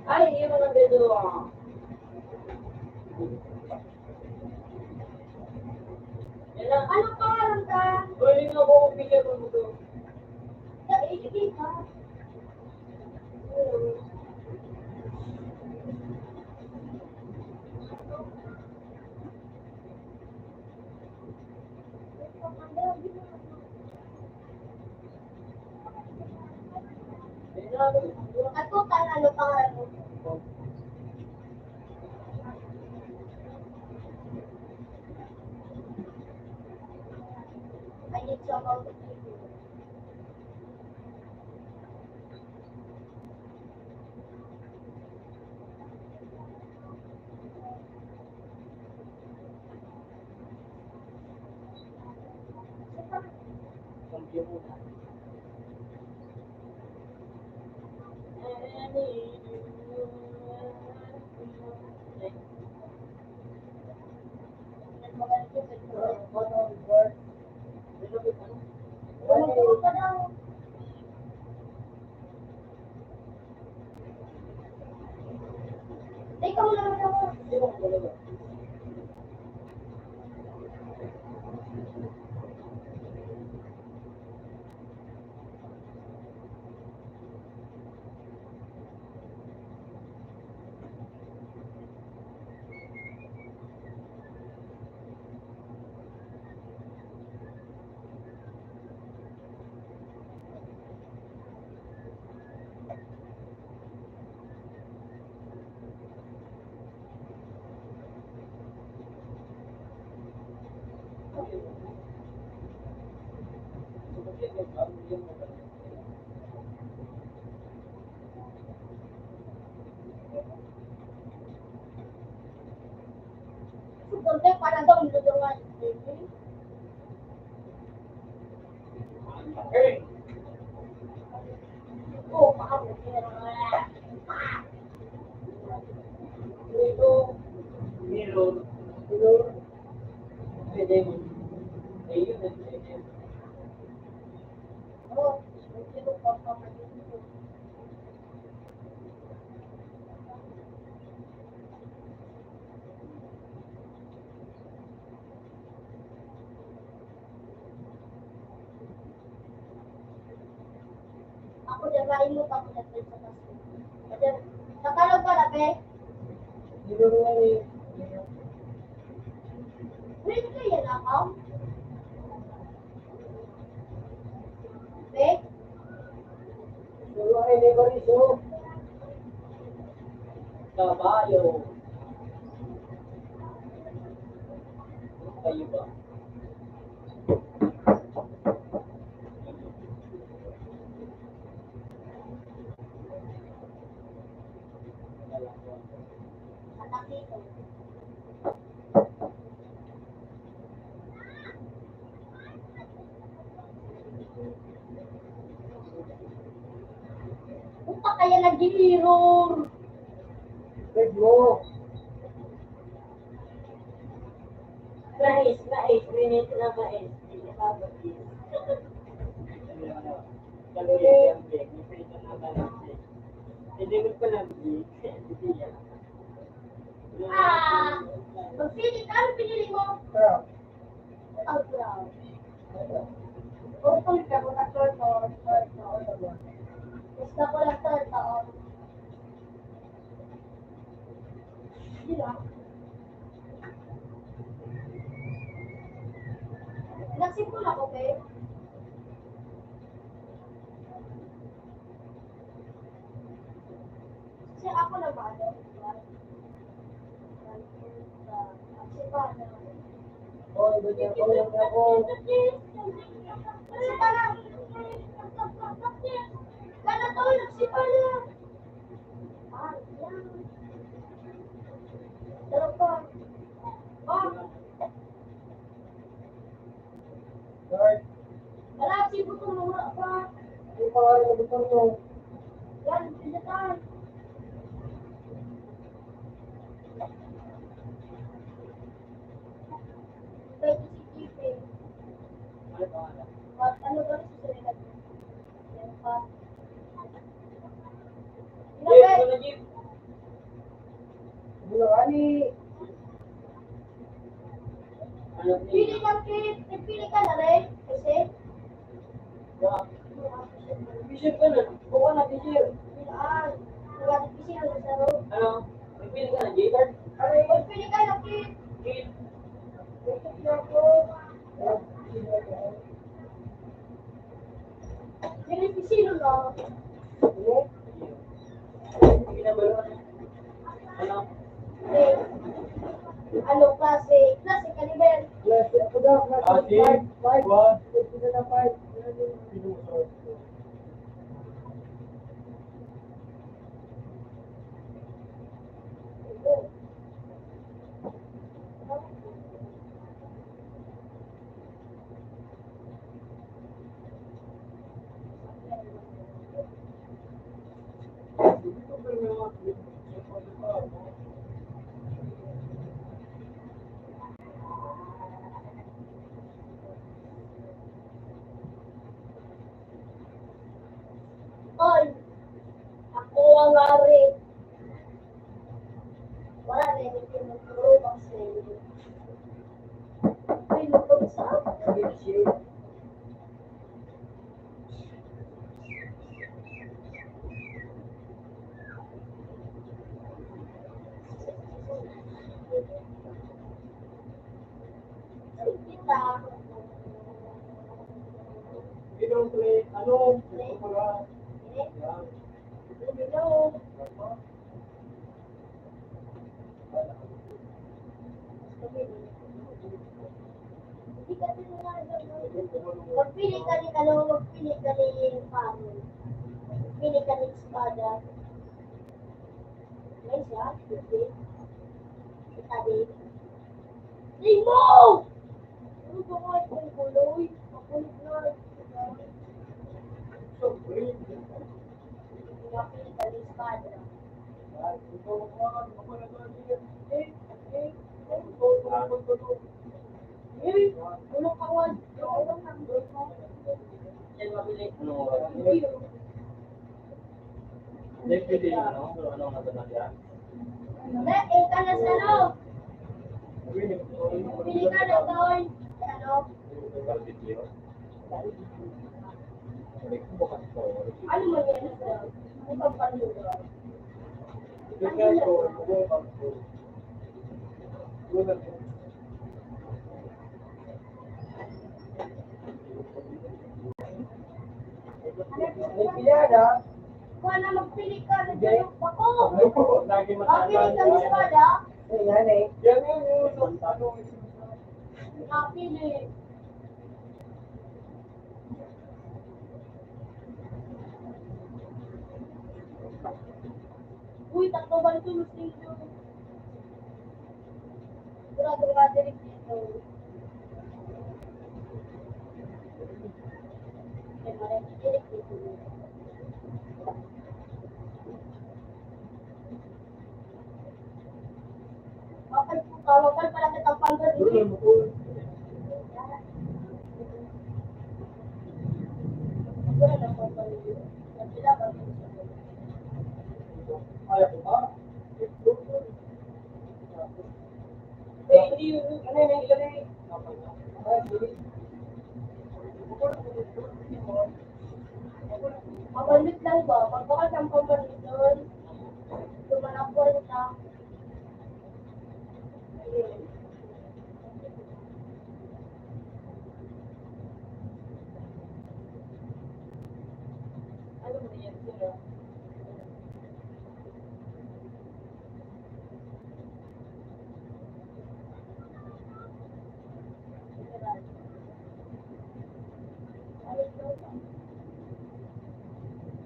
Ay, hindi mo nang gano'n. Ano pangalan ka? Pwede nga po bigyan mo ito. Sa HB ka? Ako ano pangalan mo? I need some of the people. Ikaw lang naman. Porque para daw niluluwan. Oh, paano? Ito, meron. Pwede mo. Ayun, oh, ito pa pa. Ako jagain mo pa ako sa kaso. Kasi nakalog ka na, be? Wait ka yan ako? Be? Ay, never ito. Kabayo. Kayo ba? Puta kaya nag-i-error. Wait mo. Mais, minute na mais. Hindi pa ba? Hindi mo pa lang. Magpili ka, ano pinili mo? Ang brown. Purple ka, muna turtle. Gusto ko lang turtle. Hindi lang. Nagsimula ko, babe. Kasi ako na ba? Oh, ganyan ko lang ako. Nagsipa lang. Kala to, nagsipa lang. Yan. Sarap pa. Guard, Wala, sibo ko mura pa. hindi pa kayo nabutang mo. Yan, pinatan. Pwede si Kipe. Ano pangalan? Ano ba rin susunod? Yan pa. Jeep, wala jeep. Bulawani. Ano Pili ka, Kit. Pili ka na rin. Kasi, Bishop ka na. Buka na, Bishop. pilaan. Nagkatipisi na sa laro. Ano? Nagpili ka na, Jason? Pili ka na, Kit. Kid. Pinipisi na lang. Hindi na ba yun? Ano? Eh, ano klase? Klase ka ni Ben. Klase ako daw. Klase 5. 1. Klase na 5. Oy, ako ang ari. Wala na yung pinuturo kasi. Pinuturo sa kita. Ano? Ano? Hello. Magpili ka ni Kalo, magpili ka ni Pano. Magpili ka ni Espada. May siya, hindi. Kita din. Limo! Ano ba nga itong kuloy? Makulit na. Magpili ka ni Espada. Tulong ka wad. Yan mabili. Hindi, pwede yun, ano? Ano ang natanong yan? Hindi, ka na sa ano? Pili ka na doon. Ano? Ano mo yan? Ano pang panlugar? Kung na magpili ka, nagdalok ako. Lagi Pili ka ni Espada. Yan yun. Nakapili. Uy, tatlo ba ito yung sino? Sigurado ka direct dito. Kaya maraming direct dito. Bakit po tawagan para kitang panggaling? Wala na panggaling. Kabila ba? Kaya ko ba? Hindi yun. Ano yun? Pabalik lang ba? Pagbakas ang pabalik doon, tumanapon ka. Ayun. Ano mo yan, sir? Ayun daw ba?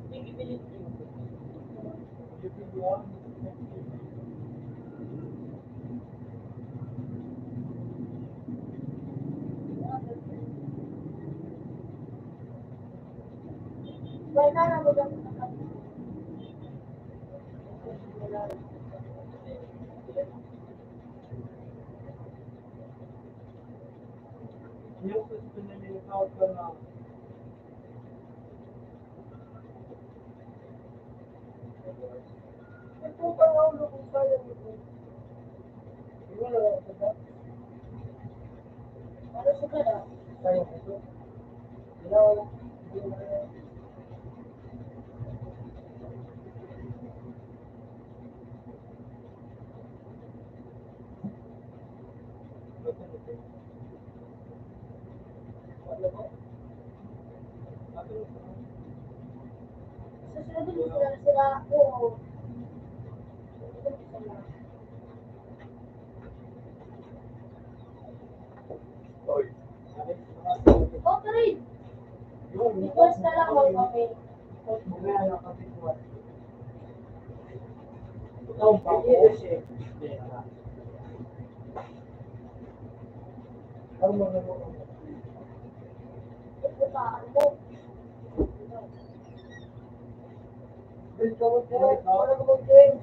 Sige, bilis niyo. Yung yun. Wala na mo daw sa Yung gusto na niya tawag ka na. Ito pa nga ulo kung kaya mo. Wala ka ba? Ano sa kada? Kaya ko ito. Wala. Susunod din sila ako. Oy. Okay. Because na lang ako kami. Mamaya na kasi ko. Ikaw ba? Kasi. Ano mo na mo? Ito pa, ano mo? Bill ka mo siya. Wala ko mag-games.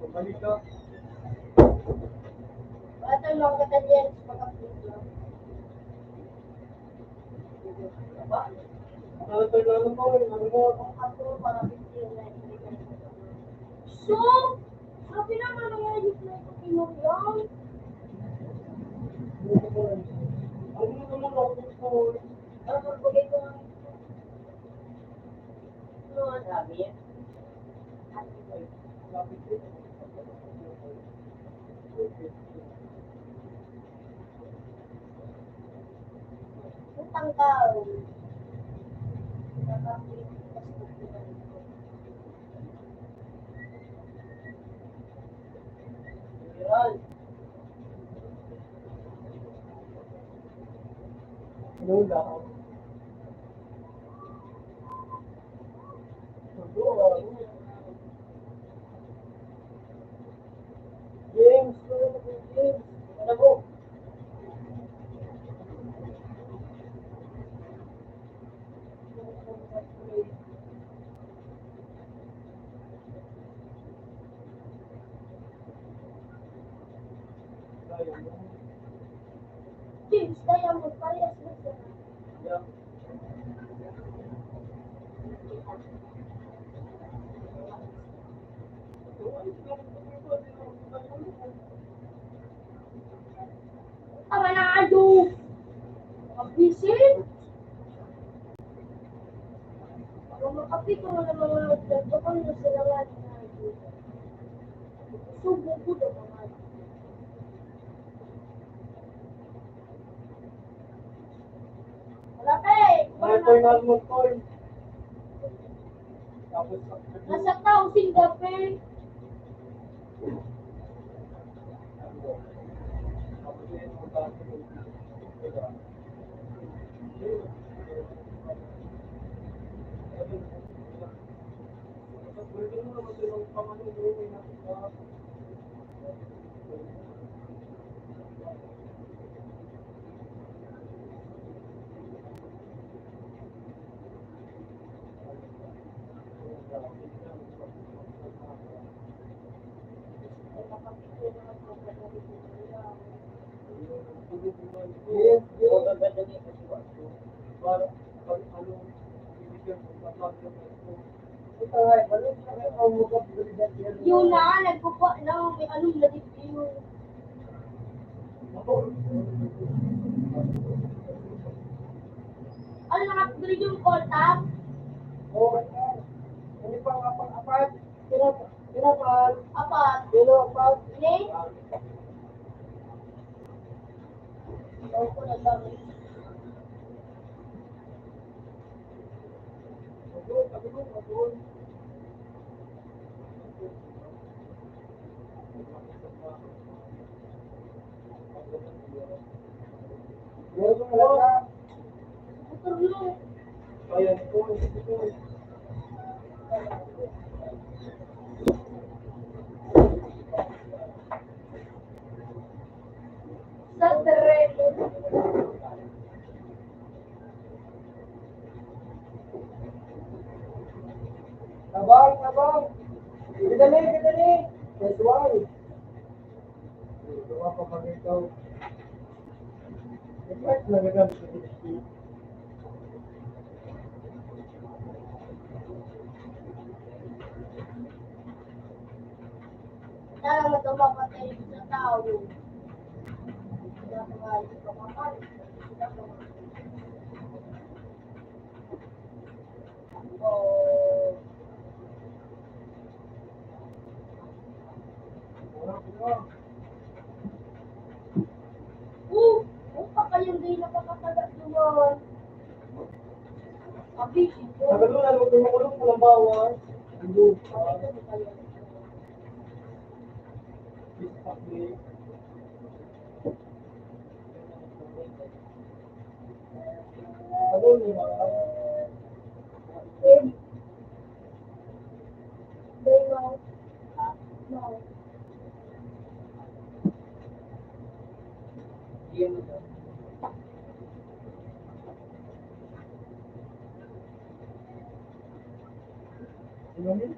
Bumalik ka. Wala tayong mga katanyan sa pagkakulong. Ano tayo na ano mo? Ano mo? Ako para video na So, sabi naman na nga yung play ko pinuriyan. Ano mo naman ako gusto? Ano magbagay ko nga. Ano nga sabi? Utang ka. Yan. Lola. James, James. Ano mo? James, Diamond, parehas na sila. Yeah. Tama na kayo! Kabisit! Kung makapito mo na mga nagdag, baka na sila nga na subo ko na mga. Wala ka eh! Internal mo ko. Tapos, Nasa tao, Singapore. tapos yun, Yun na, nagpupo na, may anong na-review. Ano nakapagod yung call tab? Apat. Ini? Ikaw ko na lang. Putor mo. Sa terreno. Abang. Kedali. Sesuai. Gawa pa kami ikaw. Bakit nagagamit sa dito? Sana matapapatay sa tao. Kaya nga, hindi ka makalit. Oh. Pa kayong di nakakatagat naman. Abisi ko. Nagalunan mo tumukulong ko ng bawang. Hindi. Ano ni mga? Bayaw. No. Ano?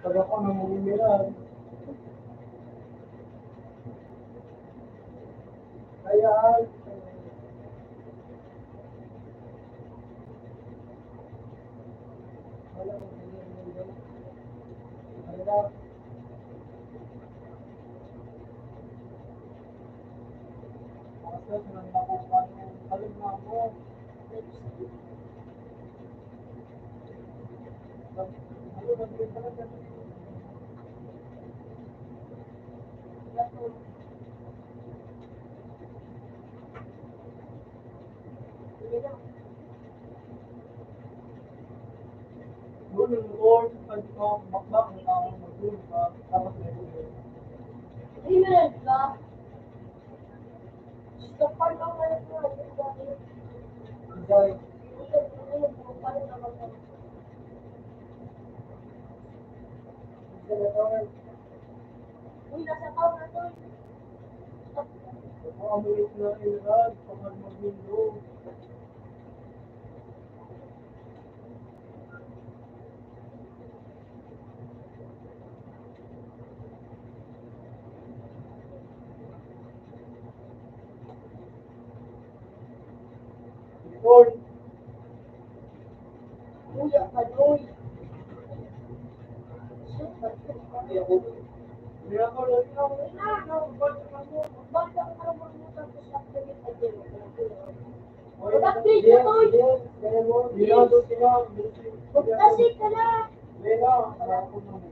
Taga ko na mumimiran. Kaya doon yung Lord, pag ikaw makbak ng tao, mag-doon ka, tapos may doon. Limered ka? Gusto pa lang na ito. Dahil, Uy, nasa tao na to. Amulit na ilagad, pangad mag-window. Lord, Uy, ang kaloy. miracle, Basta ang karamutan ko sa kanya ay zero. Mag-update ka, Toy! Mirado sila, Kasi ka na. Lena, ako na mo.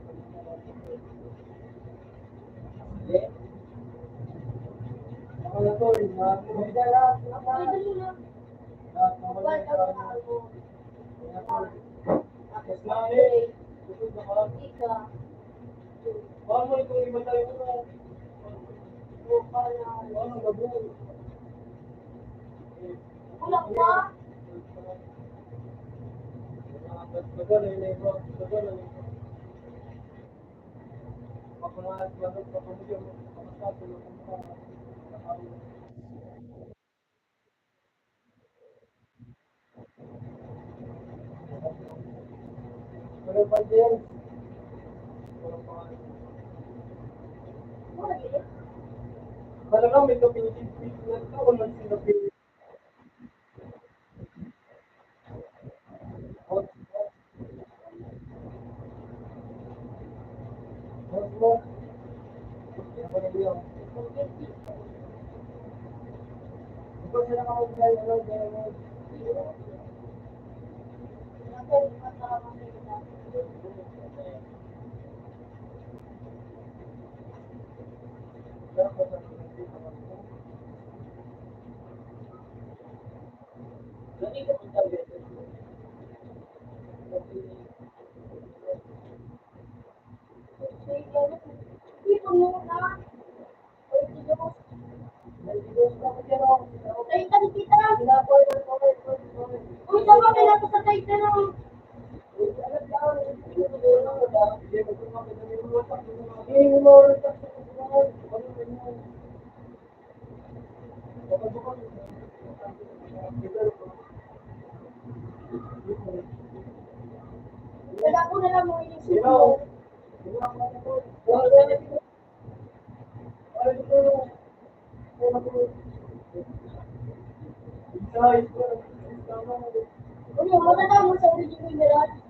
Ako na to, magdala lahat Pwede mo na. ng Mag-wipe out na ako. Tapos na eh, susod na ka. Ika. Baka mo itong iba tayo mo. Bukala. Ano, mabuo. Kulang pa. Bagal, eh, bagal, eh. Ako na, bagal, kapamilya mo, kapasado na kung Pero pa din, talagang may kapilitin na ito, walang sinabi. Ito sila makagay, ano, gano'n. Pero kung ano, hindi naman po. Lagi ko ang sabi. Dito muna. Uy, dito. Nalibos na ko dyan, oh. Titan kita. Pinapoy na ko, Uy, sama ka na sa Titan. Kaya ko na lang mo inisip mo. Uy, maganda mo sa original Mirage.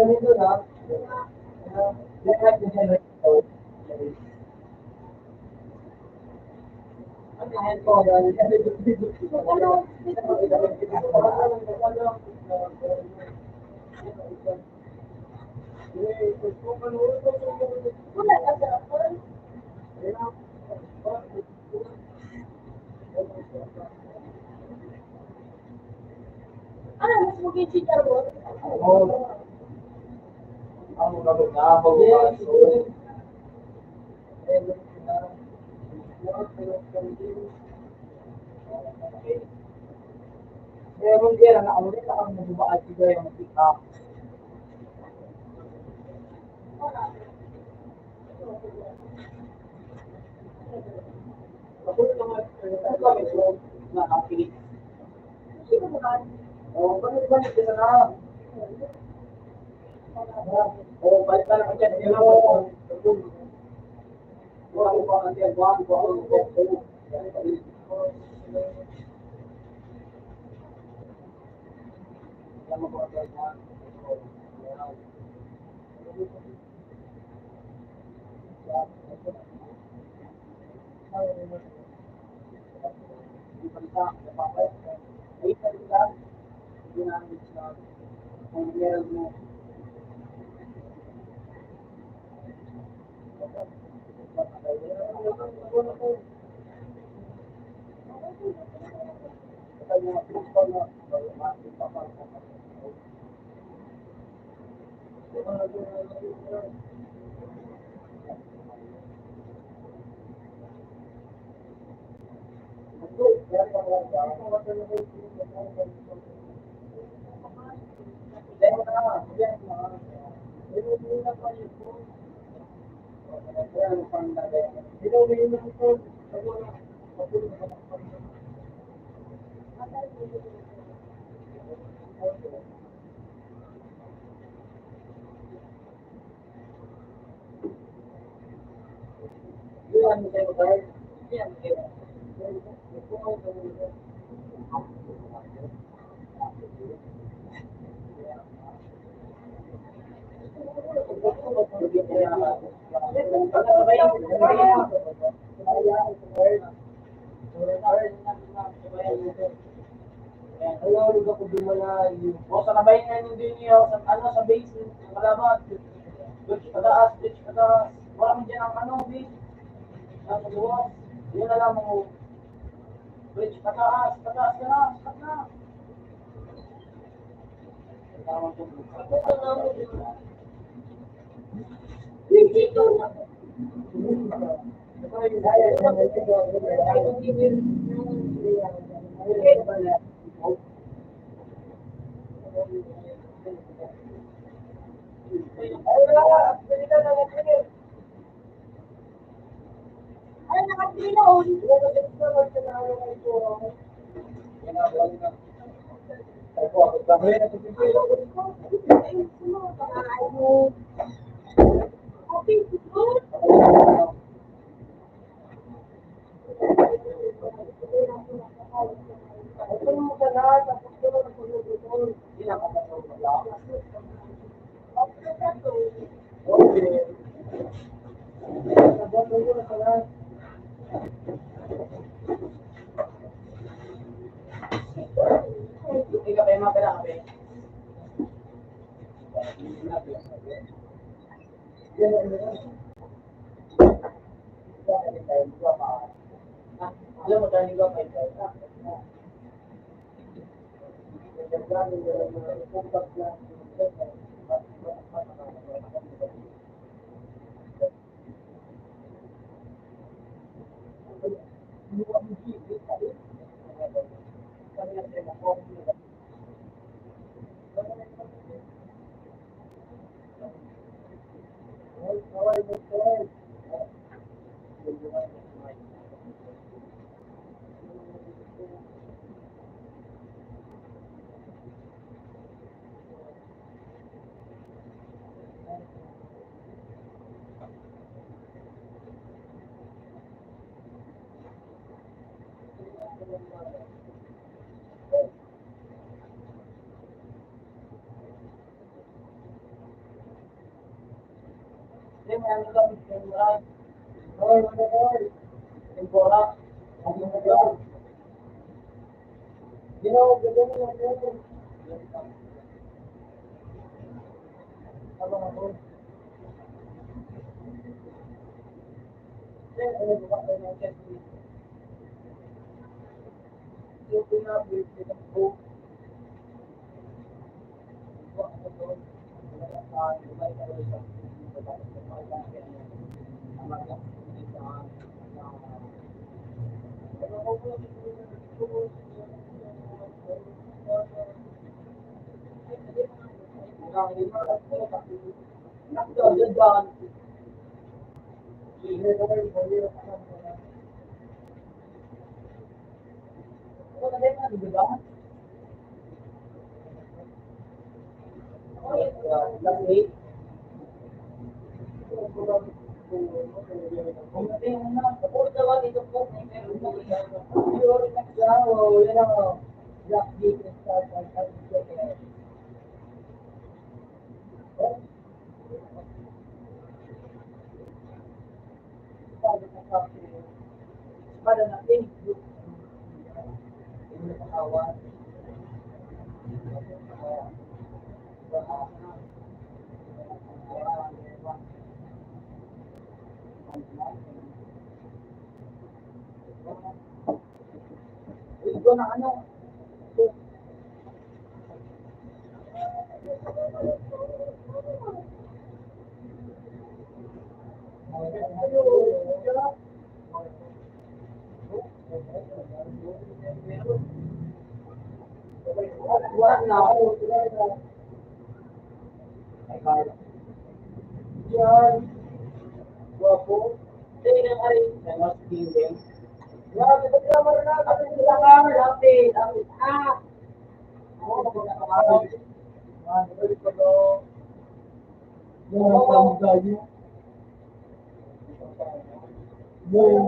Ganito na, lahat na siya nag-ito. Wala ka sa phone. Ano, mas mag-i-cheat ako? Meron din na ulit na kami nagbabaad sila yung TikTok. Ako naman, ano kami ito na nakikinig. Sino naman? Balik ka na. Balik ka na dyan. Wala ko pa kasi ang buwan ko ang O, sa nabayin nga hindi niyo, sa base, ng kalaban. Bridge pataas, bridge pataas. Wala mo dyan ang base. Sa buwas. Yun na lang mo. Bridge pataas, pataas ka na, stop na. Dito na. Ay, nakapila o. Hindi ka kayo mapira ka, be. Alam mo, dahil ko kayo. Hindi, may ano kami, temporary. Tempora. ko ng ano. What now? Ay, Carla. Yan. Guwapo. Tingnan ka rin. Ganos, feeling. Yan, ito sila marunong. Ito sila kamar. Lapit. Lapit. Ah. Oo, magkakakamar. Yan, ito ko do. Yan, ang panggayo. Yan.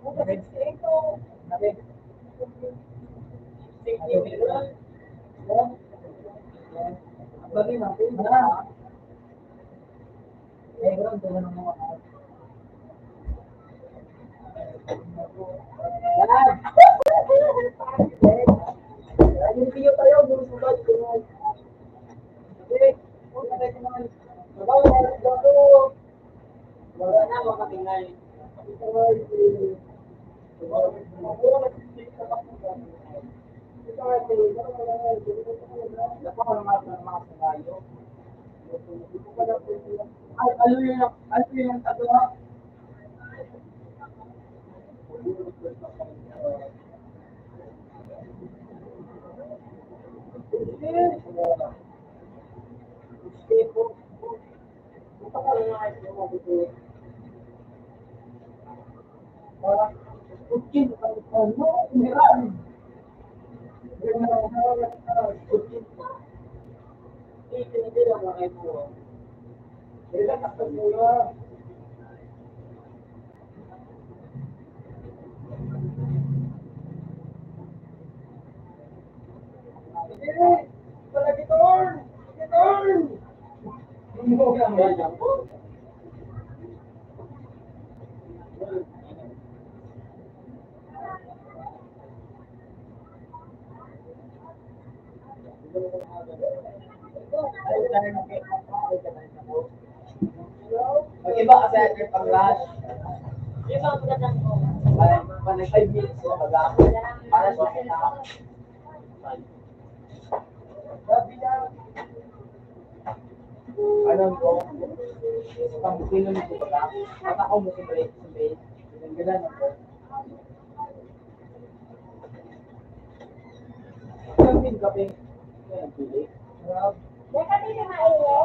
Nakit. Nakit. Bagi natin na. Ground ko ng mga yan. Yung video tayo, gusto ko ba? Okay. Wala na makatingay. Ano yung tatlo? Mag-iba kasi ang pang-rush. Iba ang magandang ko. Panay 5 minutes na baga. Para sa kita. Alam ko, pang kilo nito baga. Patako mo sa break. Ang ganda na po. Ang min kaping. Yan, pili. Teka, hindi na mainit.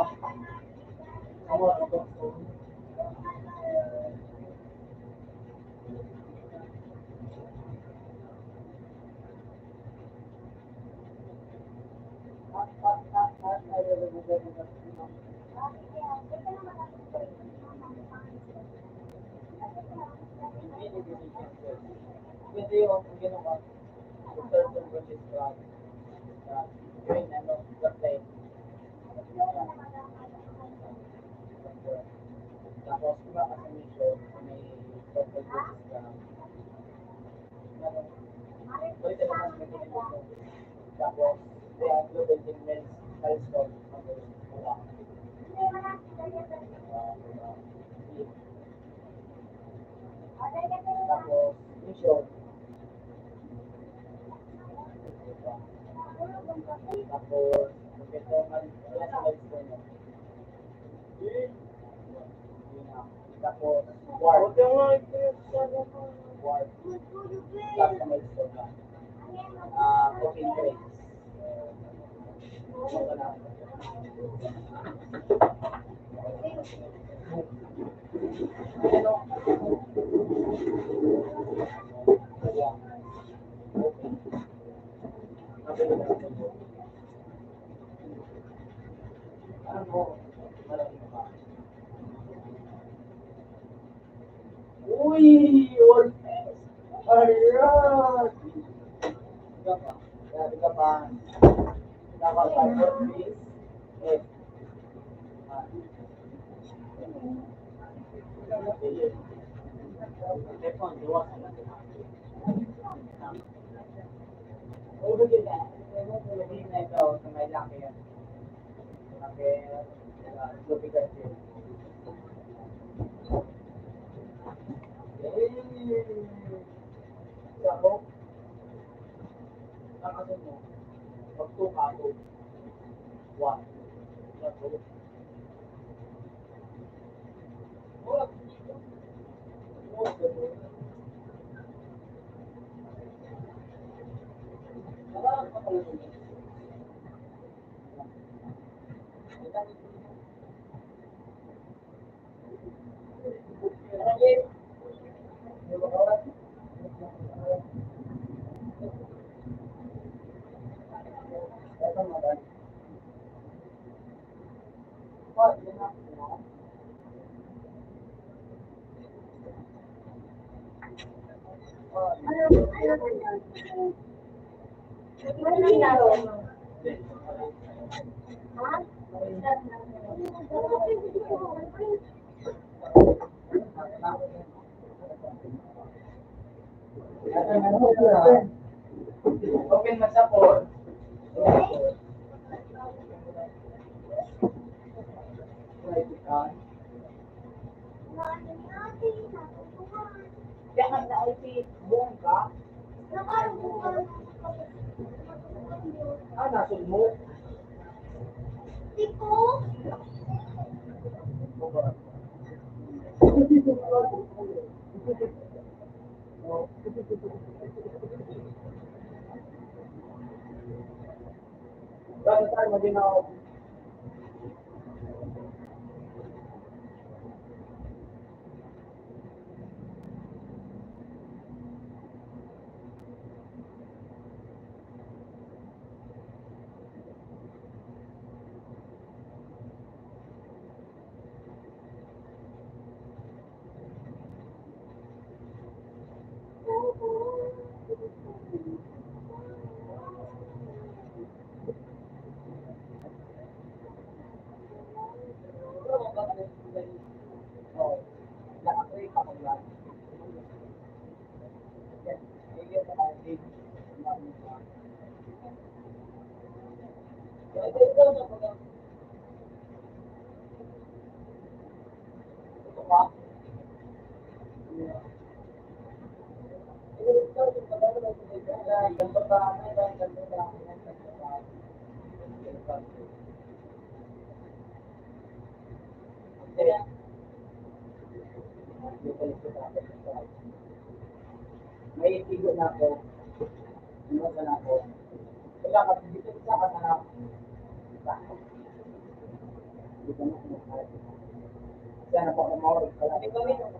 Ito yung ginawa. Certain registrar. Yung ano, website. Tapos, iba kasi mission, may total registrar. Pwede naman may mission. Tapos, kaya global business, milestone, wala. Tapos, mission. Tapos, professional, wala sa milestone. Tapos, ward. Ward. Tapos sa milestone na. Working grades. Ano? Uy! All face! Ayan! Ika pa. Grabe ka pa. Nakapag all face. Eh. Telepon, diwa ka lang. Oh, begin na. Begin na ito sa may laki yan. Laki, lubigan din. Sako. Open mo sa port. Kaya nga na-IP buong ka. Nasun mo. Bakit tayo maginaw? May tigo na ako. Ano na ako? Wala ka dito sa kasama. Dito na ako. Sana pa kumawag ka lang. Ito kami nung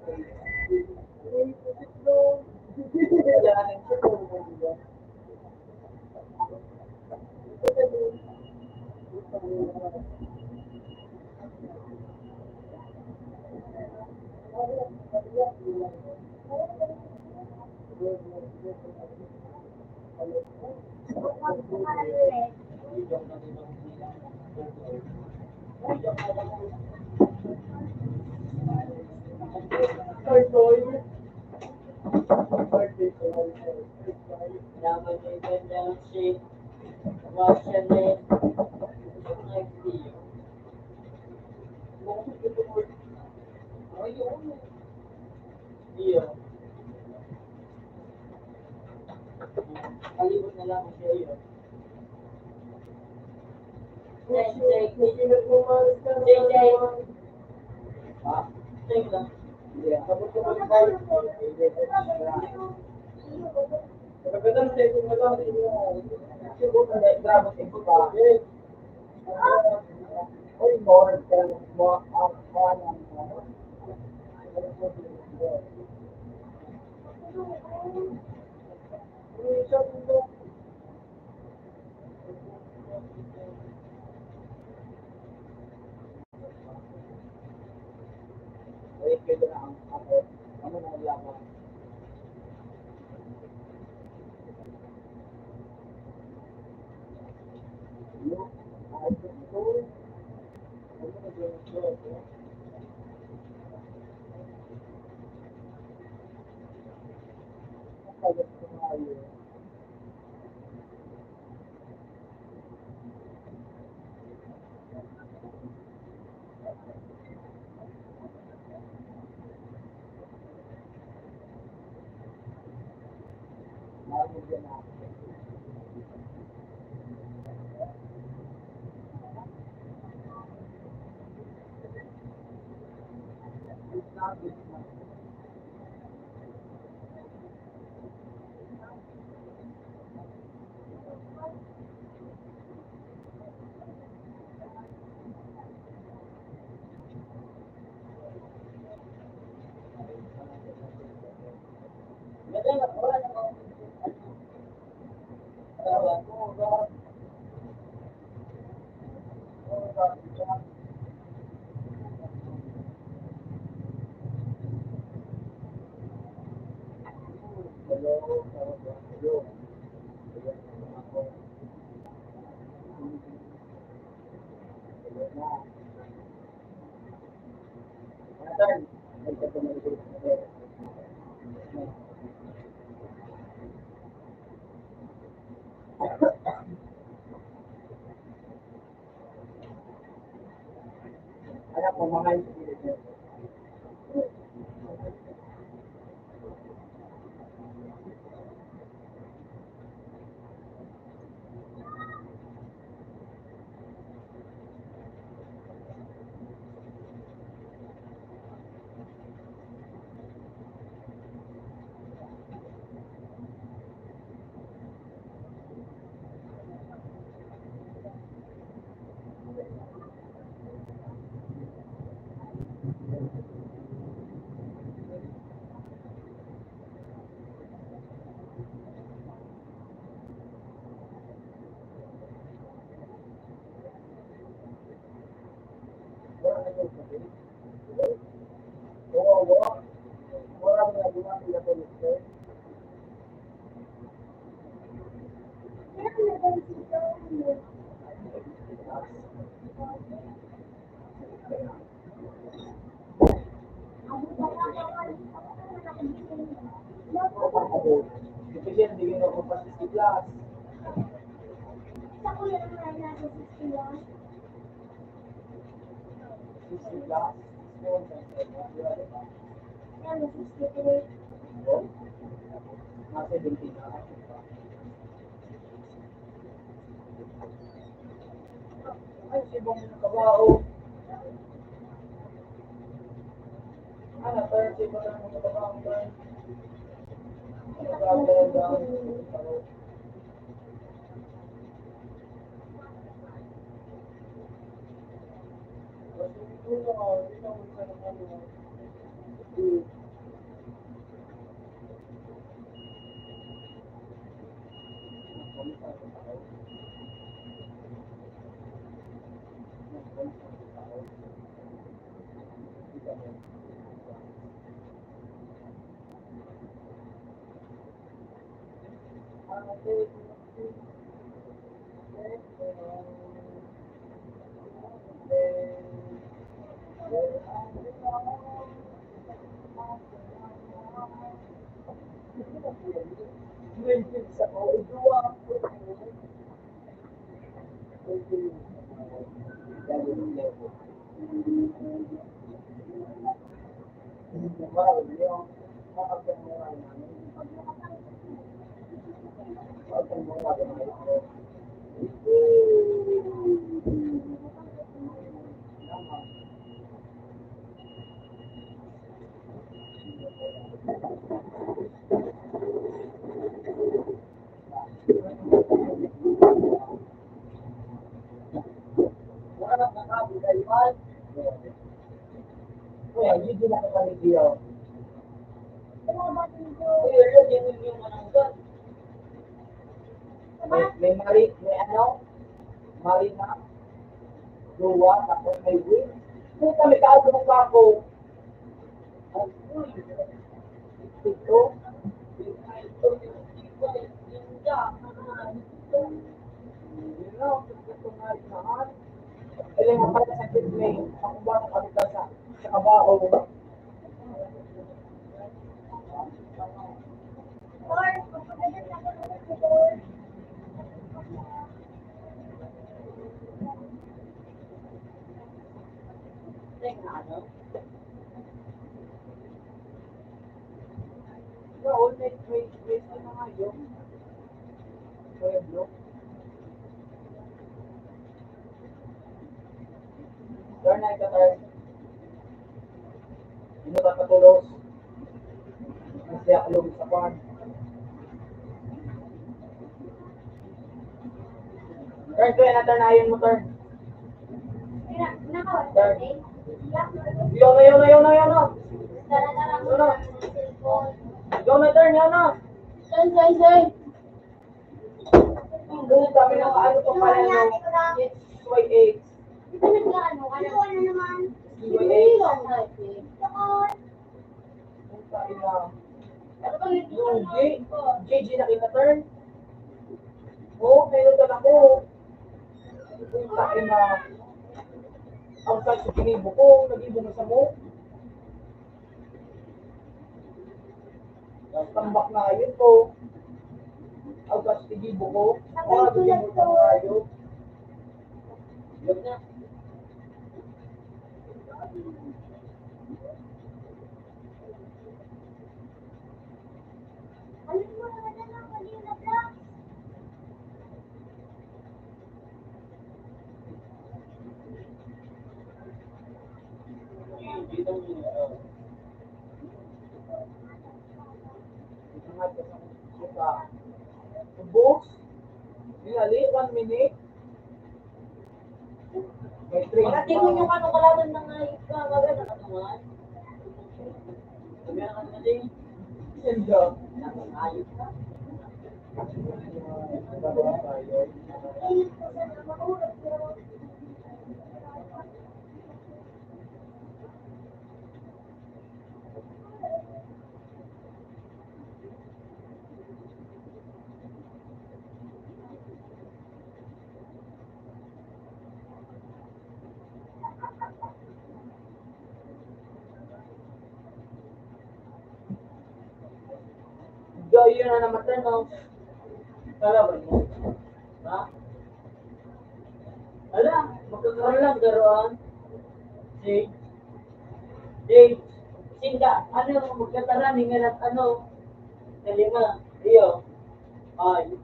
palibot na lang siya yun. Ha? Check lang. Yeah. Tapos ko lang tayo. Pagkatapos ng check mo lang. Siguro na grabo ito pa. Oy, more than more of one. Wait, pwede na ako. Ano na laban? Anak mo, mga Bigyan, bigyan ako pa 60 plus. Sa kuya naman nasa 61. 60 plus. Yan, 63. Nasa 17 na. Ay, sibong na kabao. Ano, 30 ba lang mga kabao? Kuya, hindi na kapalik diyo. May mari, may ano? Marina, Luwa, tapos may win. Kung kami kaado ng bako. Ito. Ilan mo pala sa may pakubang kapita sa kabaho. Or, kapag na ako ng tutor. All next week, na nga yun. Pueblo. Turn na ikatar. Hindi ka patulos. Kasi ako lumit sa kwan. Turn ko yan na turnayon mo, turn. Nakawala eh. Yun na. Dala-dala mo na ng cellphone. Yun na, turn, yun na. Say. Doon kami nakaano pa pala no. SYX. Di ba nag-ano? Ano naman? SYX. Doon. Punta ina. G nag-ibong sa mo. Tambak na yun ko. Agad tigibo ko. Ang tulad ko. Yun na. Ano mo naman na lang kanina, Black? Dito nga sa books. Nilali, 1 minute. May 3. Mga tingin yung ano kalaban ng ikagawa na kanuman. Sabi na kanina din. Sendo. Ayos ka. Ayun po sana, makulog pero Joy yun na naman no. Kalaban mo. Ha? Ala, magkakaroon lang garoon. Jake. Jake. Sinda, ano, magkataran, hingan at ano. Kalima. Iyo. Ay.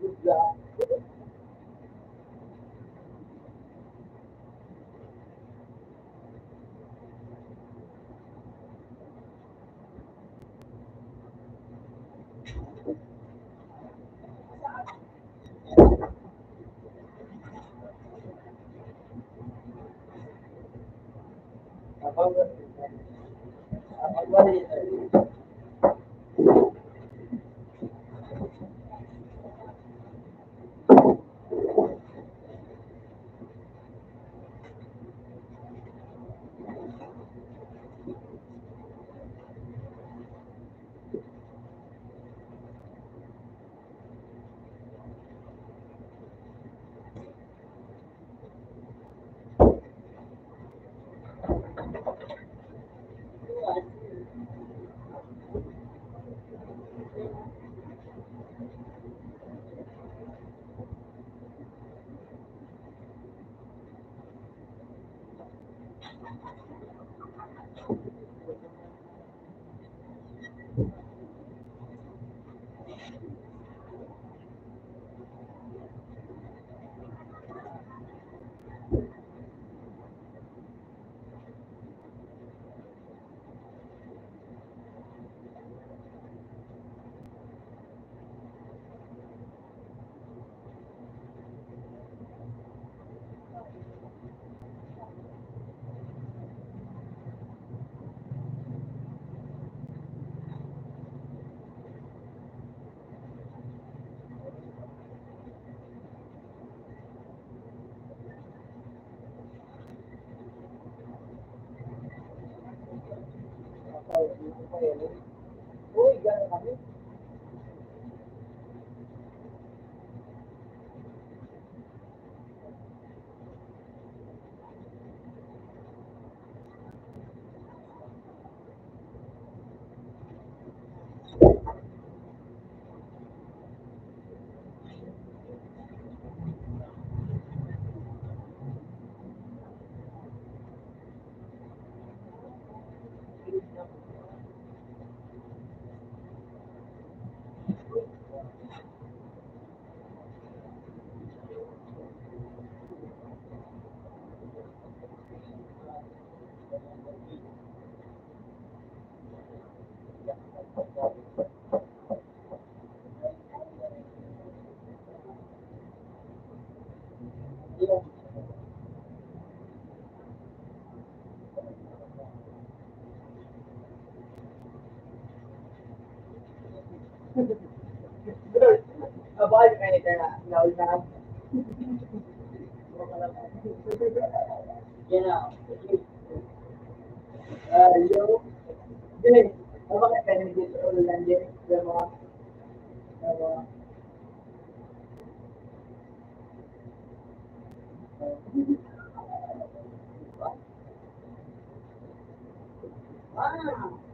Good luck. Uy, gano'n kami. Ay, may na. Naul na. Yan na. Yo. Jay, ano ba kayo pwede dito ulan, Jay? Yung mga, ah,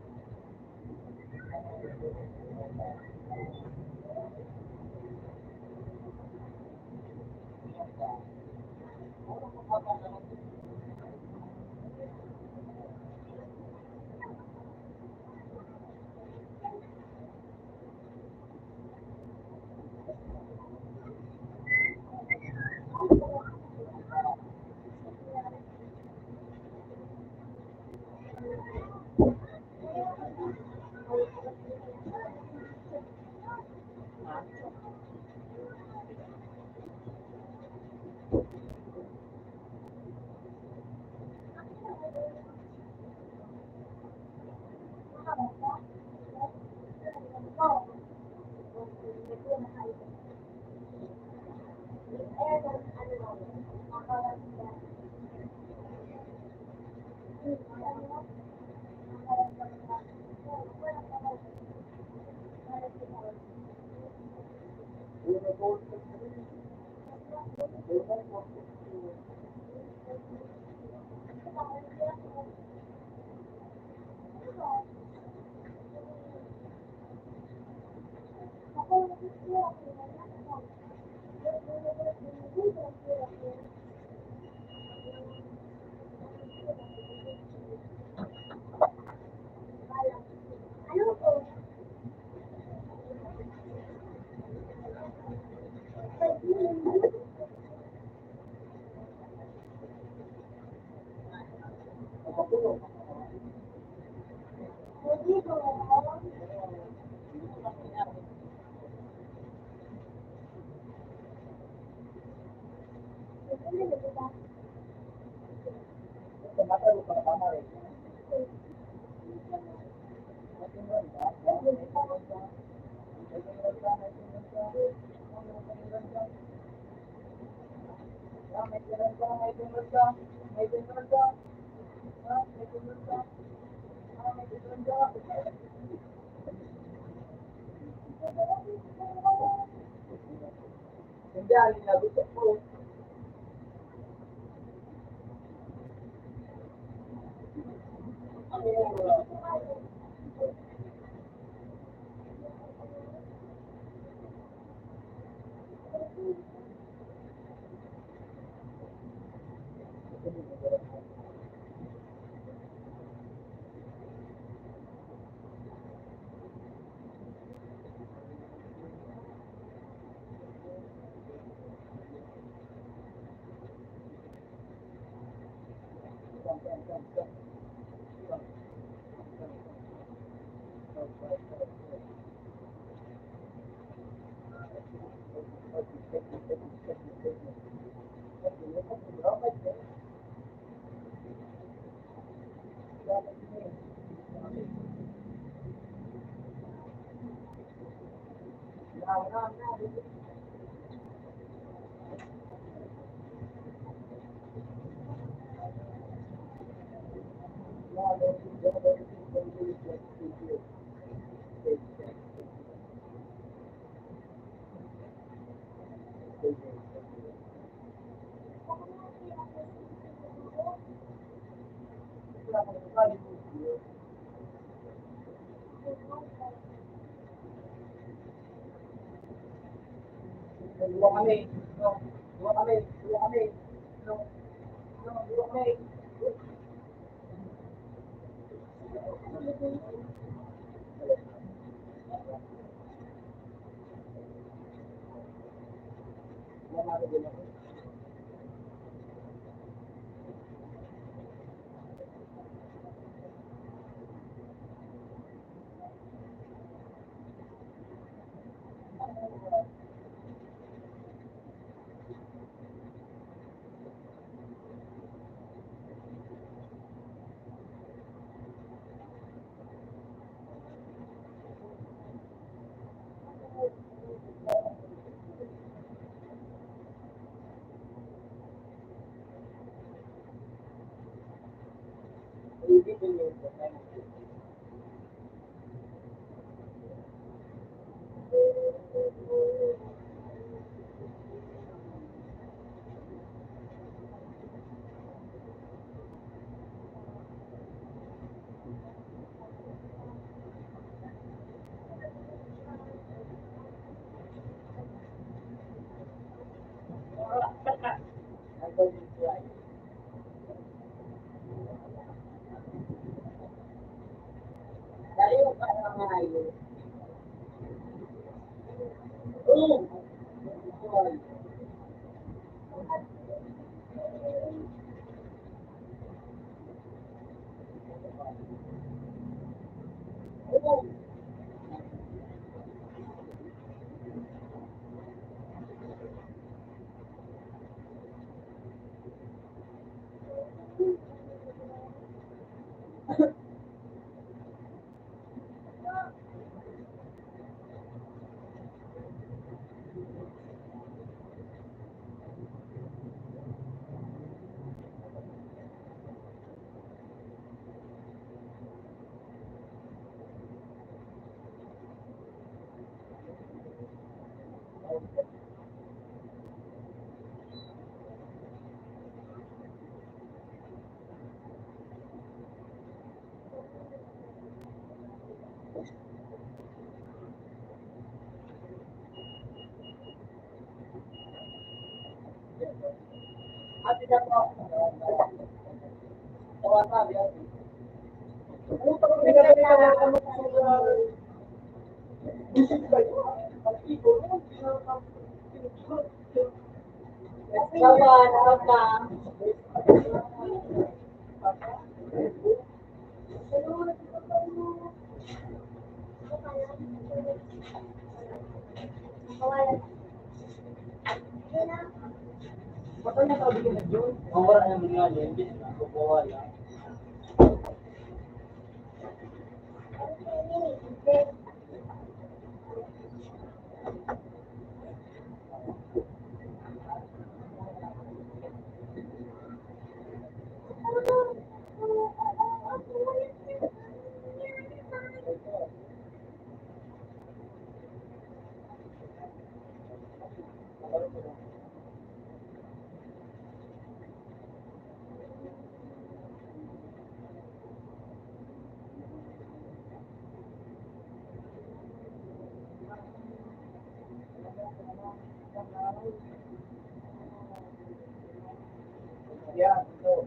hindi, alin na gusto ko. Dua kami. No. Dua kami. Dua kami. No. No. Dua kami. dito yun. Dali yung parang mga hayo. Oo. Ate na po. Tawa-tawa. Ano pa kung nagkakita na ako sa isip kayo? Pag-iko, Tawa, tawa. Baka niya sabi ko na yun. Ang wala naman nga yun. Hindi na ako wala. Yeah, so.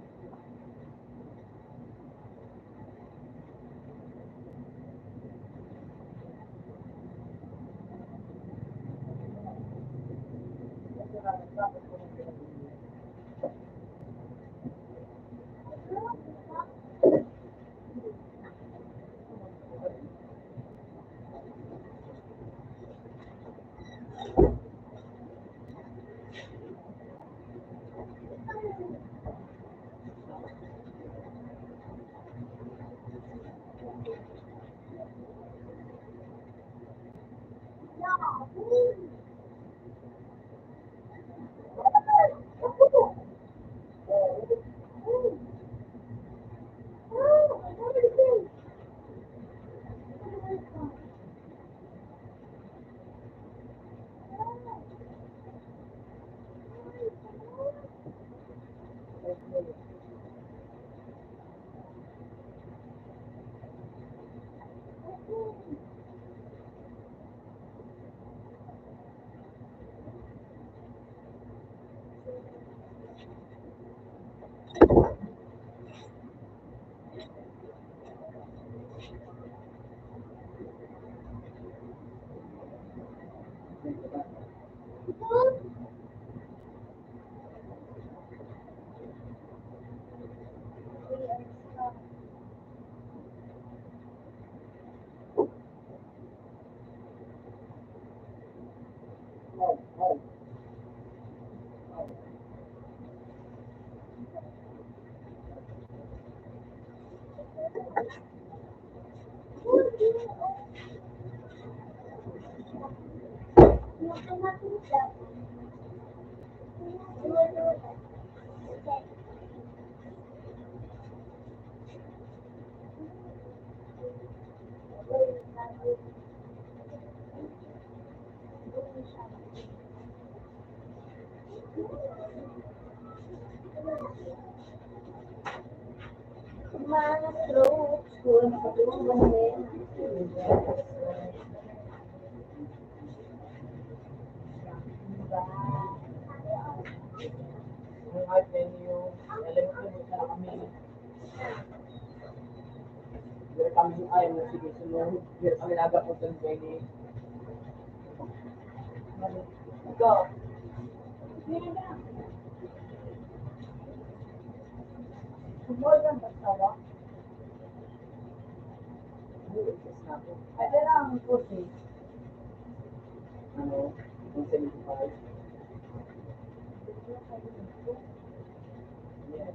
Mga strokes, puro nakatulong ba din? Yung art menu, alam na kami. Pero kami ay na sige sunod. Pero kami nagapot ng 20. Ikaw, Sumol lang basta ba? Ay, pero ang pusi. ano, 175. Yeah.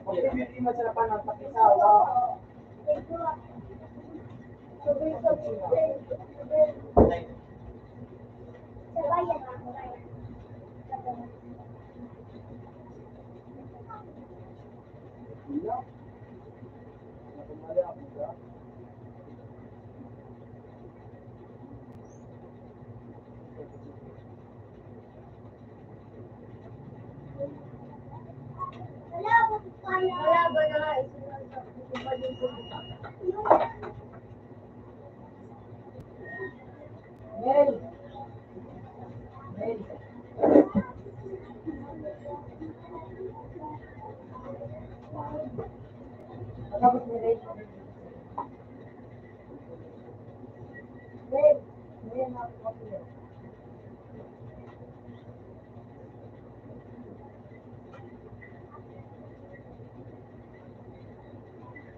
Hindi masarapan ng pakisawa. Iya. Nakumali ako ba? Wala ba na Mel! Mel! Tapos ni Rachel. Babe, hindi na ako kapila.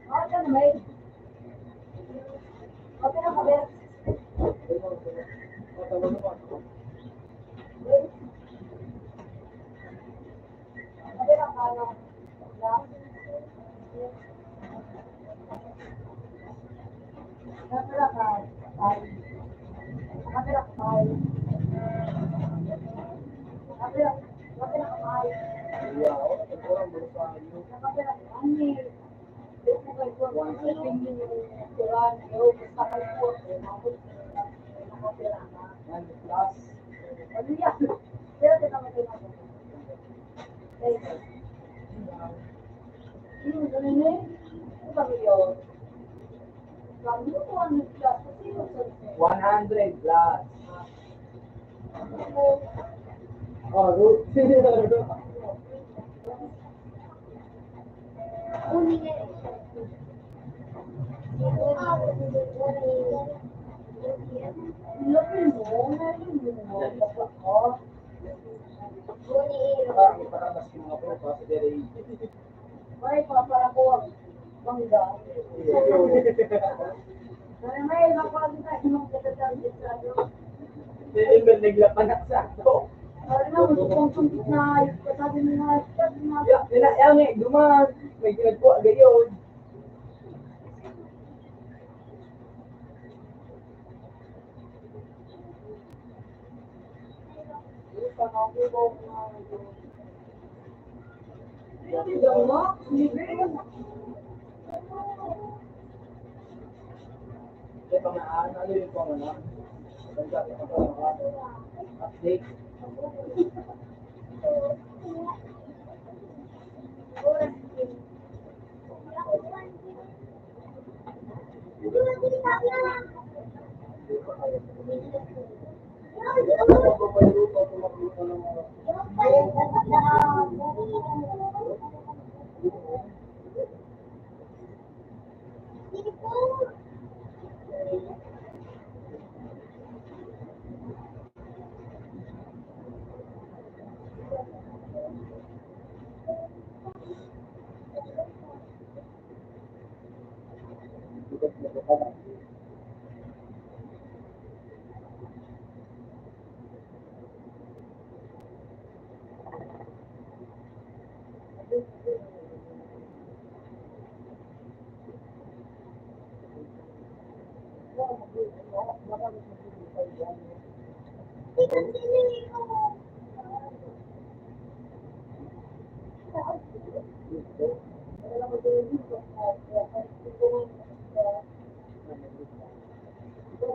Okay na, babe. Okay na, babe. Babe. Okay na, kaya. Kapila ka. Kapila ka. Kapila. Kapila ka. Iya, ako, nagkurang mo sa iyo. Kapila ka. Ani. Ito kay ko. Tingin yung restaurant. Yo, basta kayo po. Kapila ka. Yan, plus. Ano yan? Pero kita mo din ako. Eh, yung ganun eh. Ano ba yun? Sabi mo, 100 plus. Kasi yung sunset. 100 plus. Oh, root. Laki mo, meron mo. Ako. Parang ipatabas yung mga pro kasi dere. Ay, para ko ang bangga. Pero may makuha kita yung magkakasal sa ano. Dili ba naglapanak sa ato? Sabi na, magkakasal na, sabi nila, sabi na, Yan eh, duman. May ginagpo gayon. Kaya pangaan, ano yung pangalan? Update. Ibang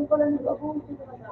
pala nag-abong sila na.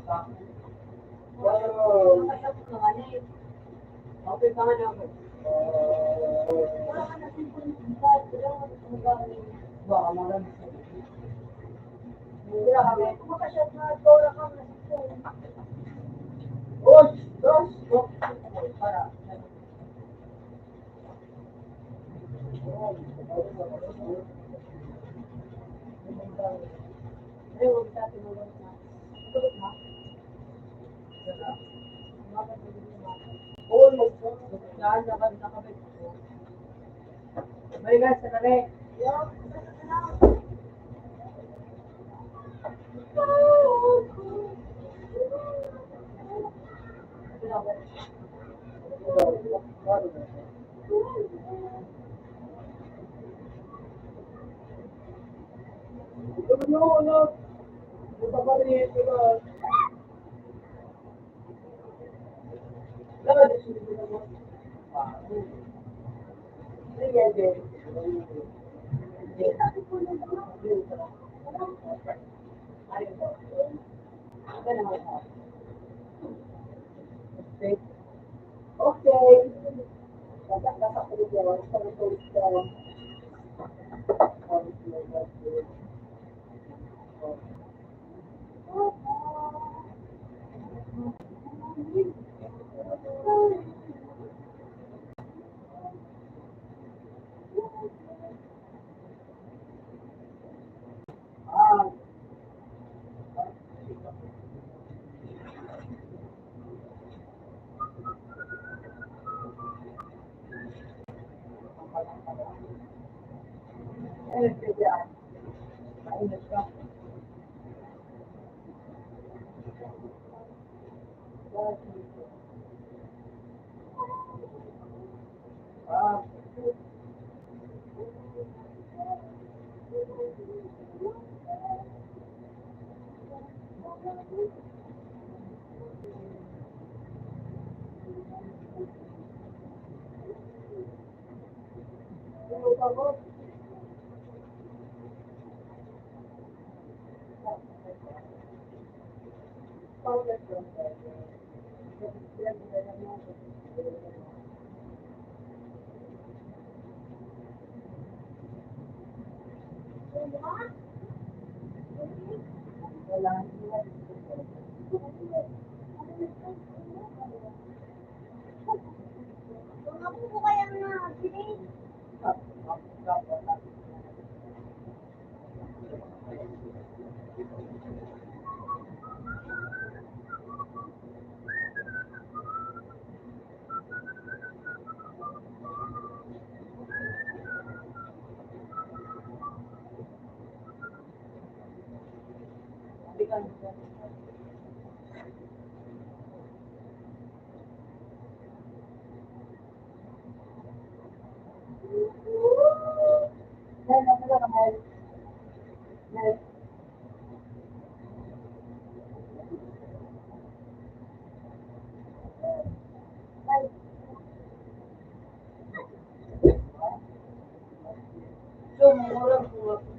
Nakasabot naman eh. Okay pa nga ako. Wala ka na sinusunod. Wala ka na sumagamit. Baka marami sa Wala kami. Kumakasyat na Dora ka na. Oy! Dos! Para. Ay, huwag sa atin ulit na. Tulog na. Oo, daan nakabit ko. May guys, sa nare. No. Ito pa rin ito ba? Lahat ito dito mo. Sige. Okay. Kung ako po kaya na, sige. So, mura po ako.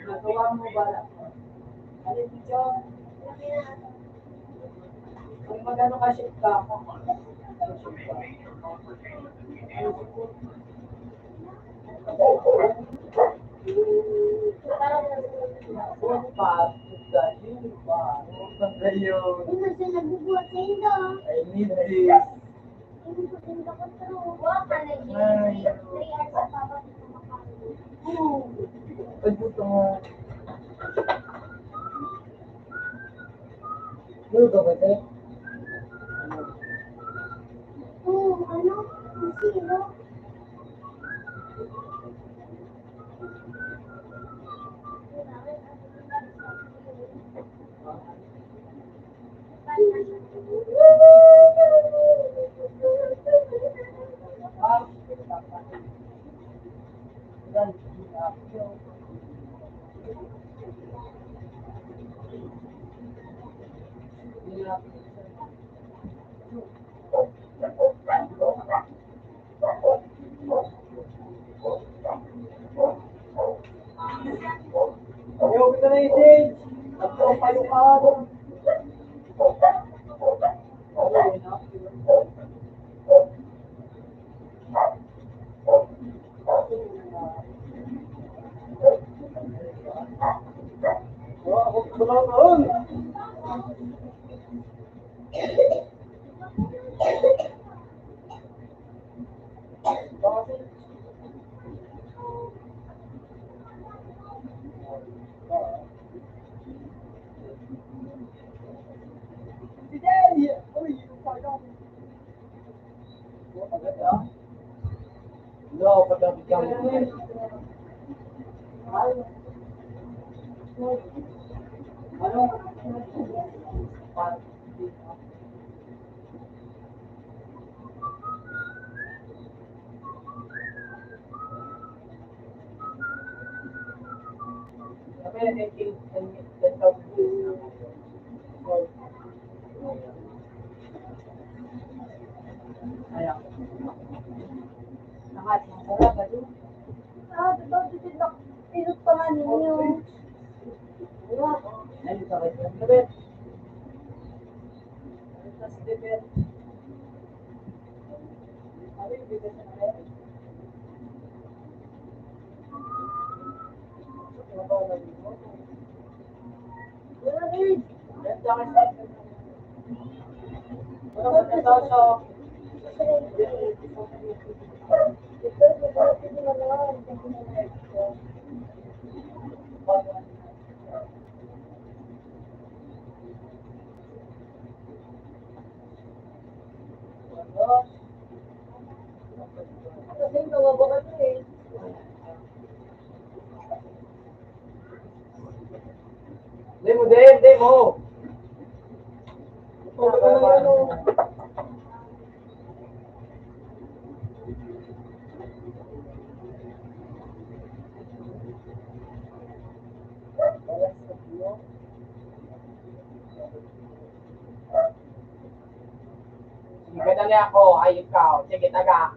Nagawa mo ba? Alin si John? Pag ano ka, ship ka. Huwag pa, yun pa. Huwag pa yun. Hindi na siya nagbubuhat sa inyo. I need this. Hindi ko din ako true. Wala ka na, Jay. 3 hours sa bawat na makaroon. Pagbuto mo. Luto ba ito? Ano? Ang sino? Ayaw kita na i-change. At ang palukad. Ako kumaroon. No, pagdating ka mo. Ano? Ayan. Lahat ng sarap, ano? Diba, pinot pa nga ninyo. Ayun, sakit ng gabi. Ayun, tas debit. Ano yung debit na ngayon? Ano ba ang nabili mo? Wala rin. Ayun, sakit sa akin. Ano ba na tao sa... Ito, hindi mo naman. Hindi mo naman. Kasi nawawa ka na eh. Demo, demo! Ano? Sige, dali ako. Ay, ikaw. Sige, taga.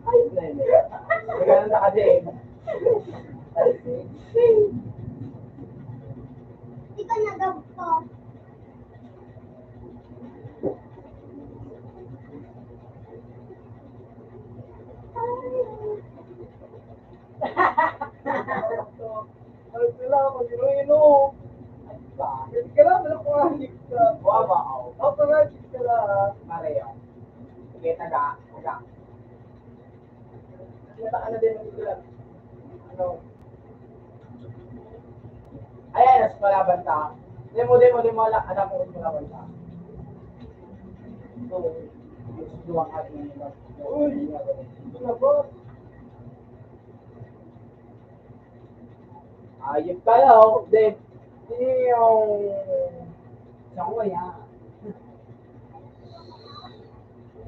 Ayos na yun eh. Ganun na ka din. Di ka nagagpo. Ay, sila ako. Sino-ino. Bakit ka lang? Wala ko nga halik ka. Wala ako. Ako nga halik ka lang. Mario. Sige, taga. Taga. Kita ka na din ng sila. Ano? Ayan, nasa palaban ka. Demo, anak ko sa palaban ka. So, duwang ating uy! Ito po. Ayop ka lang. Then, yung... Sawa yan.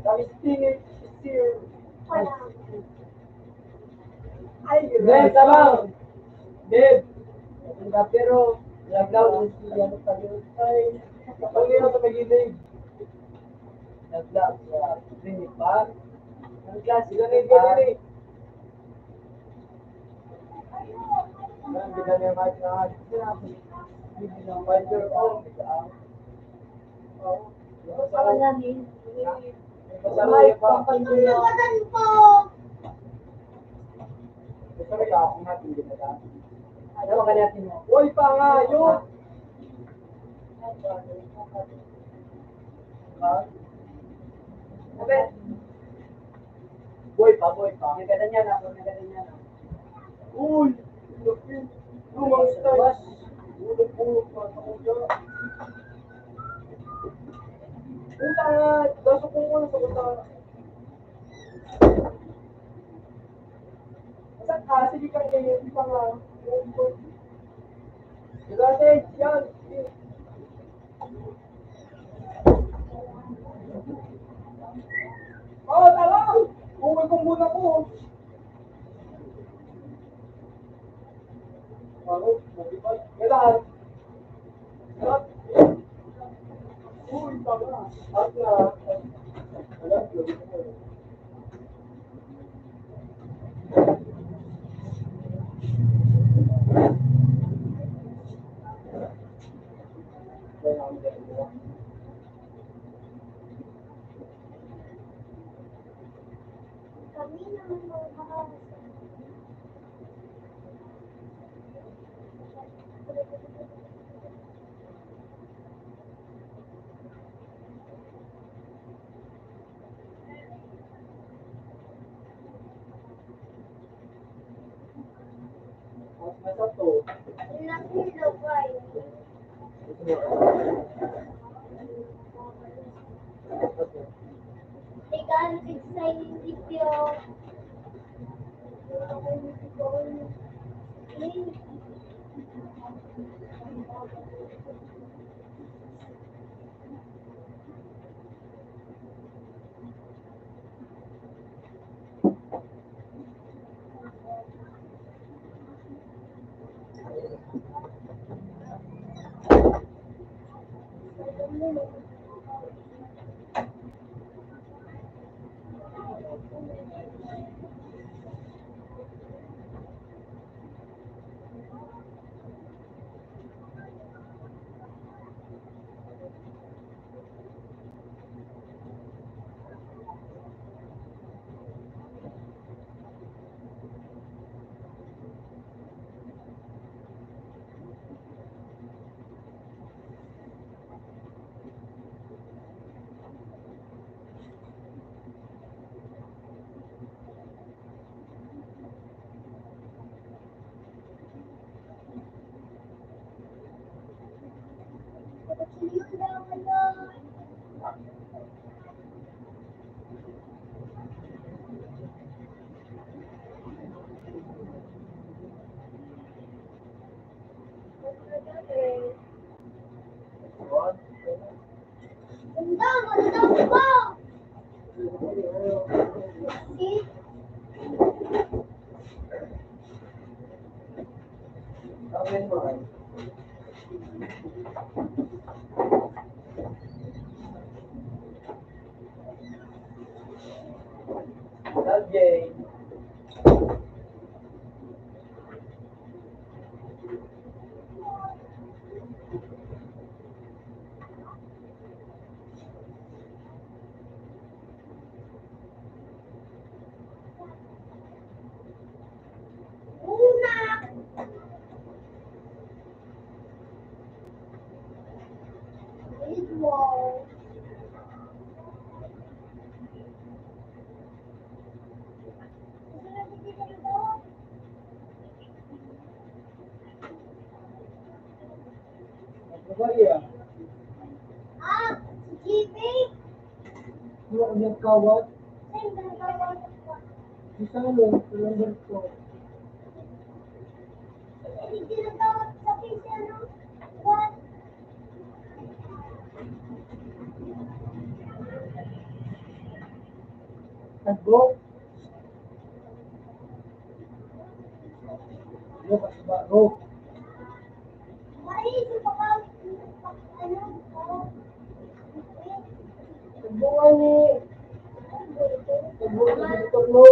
Palestine is here. Ay, Deb, tama. Deb. Pero, laglaw, yan pa yun. Ay, kapag yun sa magilig. Laglaw, sinipan. Ang klase, ganit. Ang binali ang kahit na Find your own. Saka namin. Masaluya pa. Tulugan po! Sorry ako natin ginagawa. Ano ka natin mo? Uy, pangayo! Ha? Okay. Boy pa. Nagkada niya na. Nagkada niya na. Uy! Lumang stars. Ulog pa. Puta nga. Dasok ko muna sa kota. Sige ka kayo. Di pa nga. Dati, yan. Oh, tala! Uwi kong muna ko. Ano? Kailangan. Uy, tala. At na. Alam ko. Kami naman mga kahas. Nasa to. Nakilo ba yun? Ikaw, excited video. Magandang po! Amen mo ay. Jay. Una! It was. Maria. Ah, si JP? Ano ang nagkawat? Ay, nagkawat ko. Isa mo, number ko. Hindi nagkawat sa PC, ano? What? Nagbo. Ano ka ba? Ro. Maisip ko ka, ano? Nagbo nga ni. Nagbo nga ni Tolo.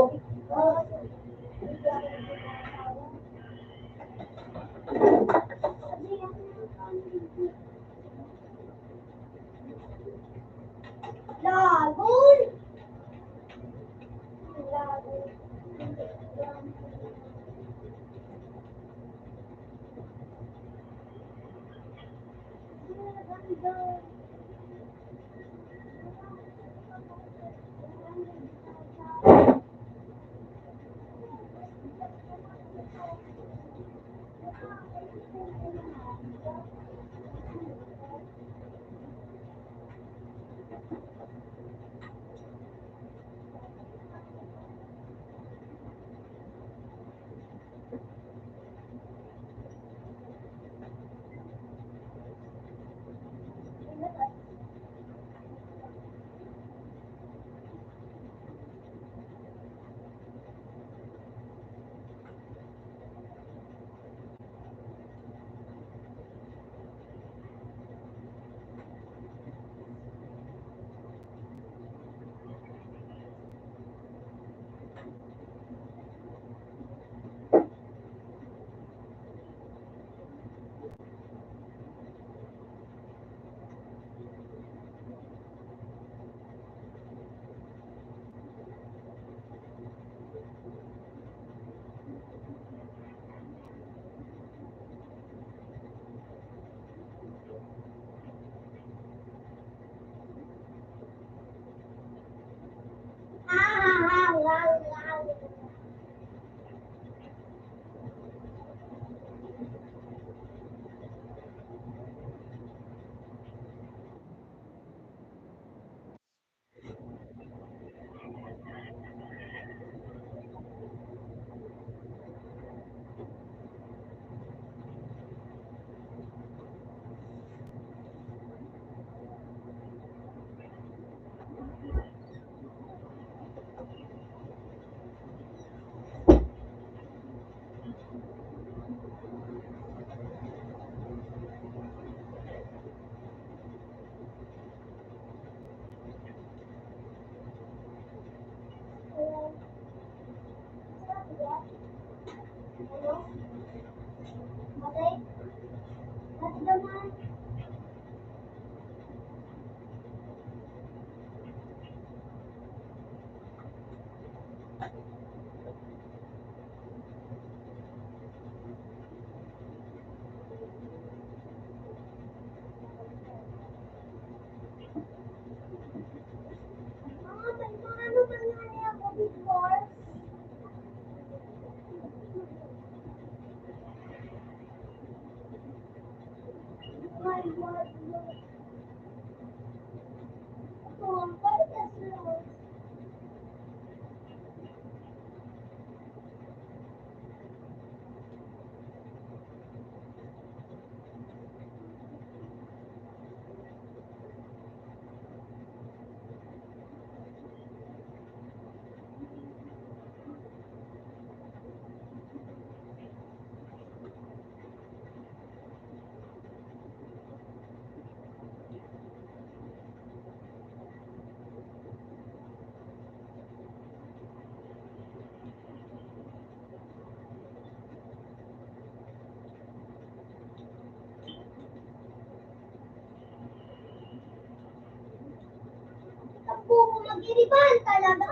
Mag-iriban talaga.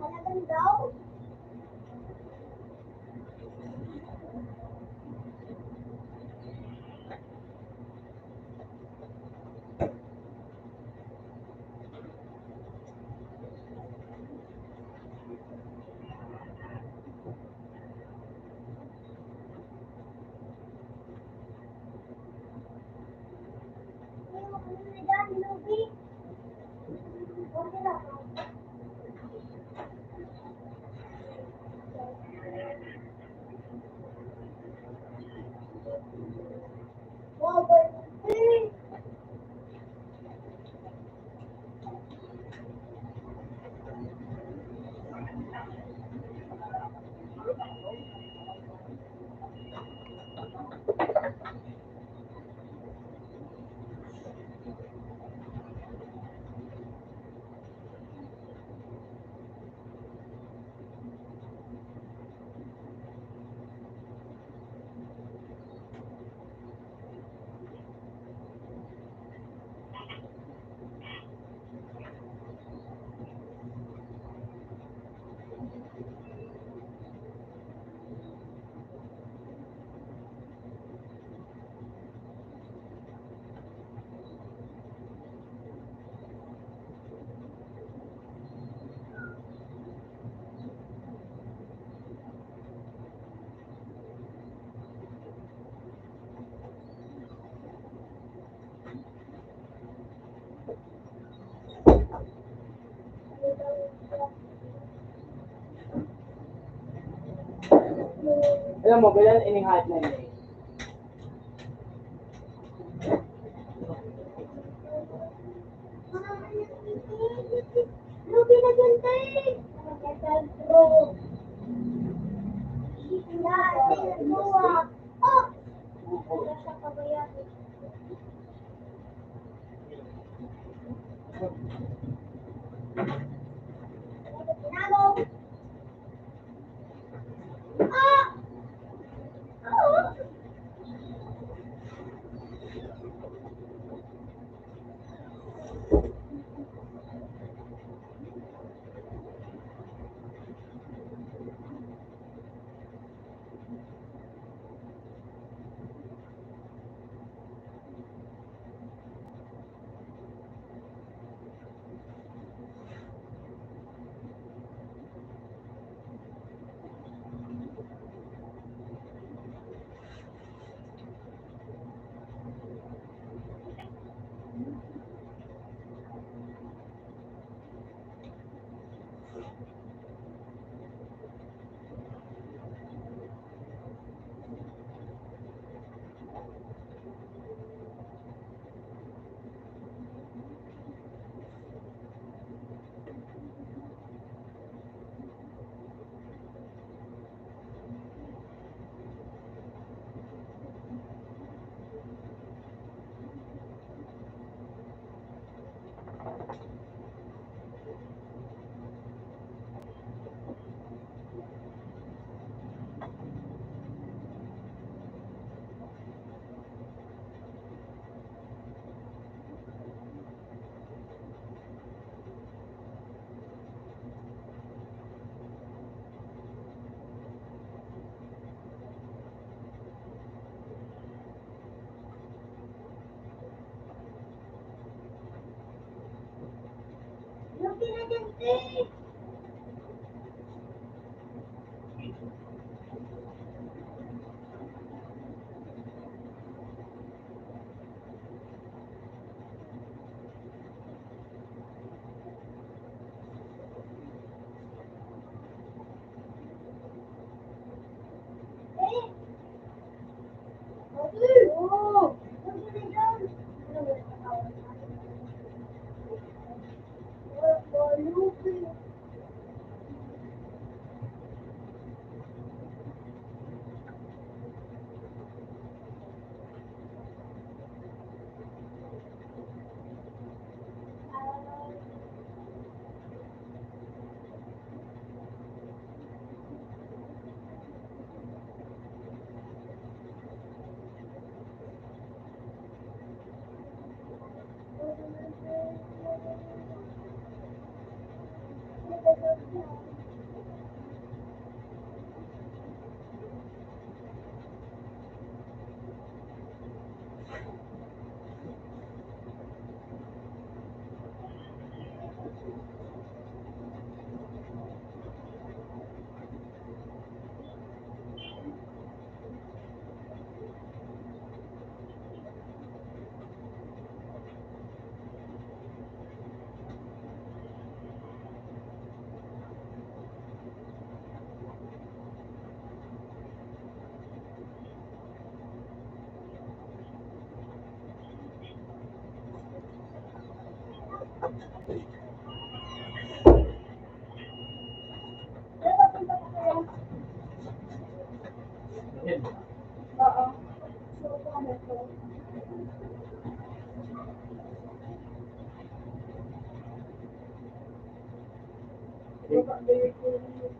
Talagang daw. Alam mo, ganyan ininghahit na yun. Ruby na dyan, tay. Bro. Oh! Nasa kabayan. Tinago. Ah! Ah! Ruby na dyan, tay. Eh! Ruby! Oh! Ruby na dyan. Ruby. Oo.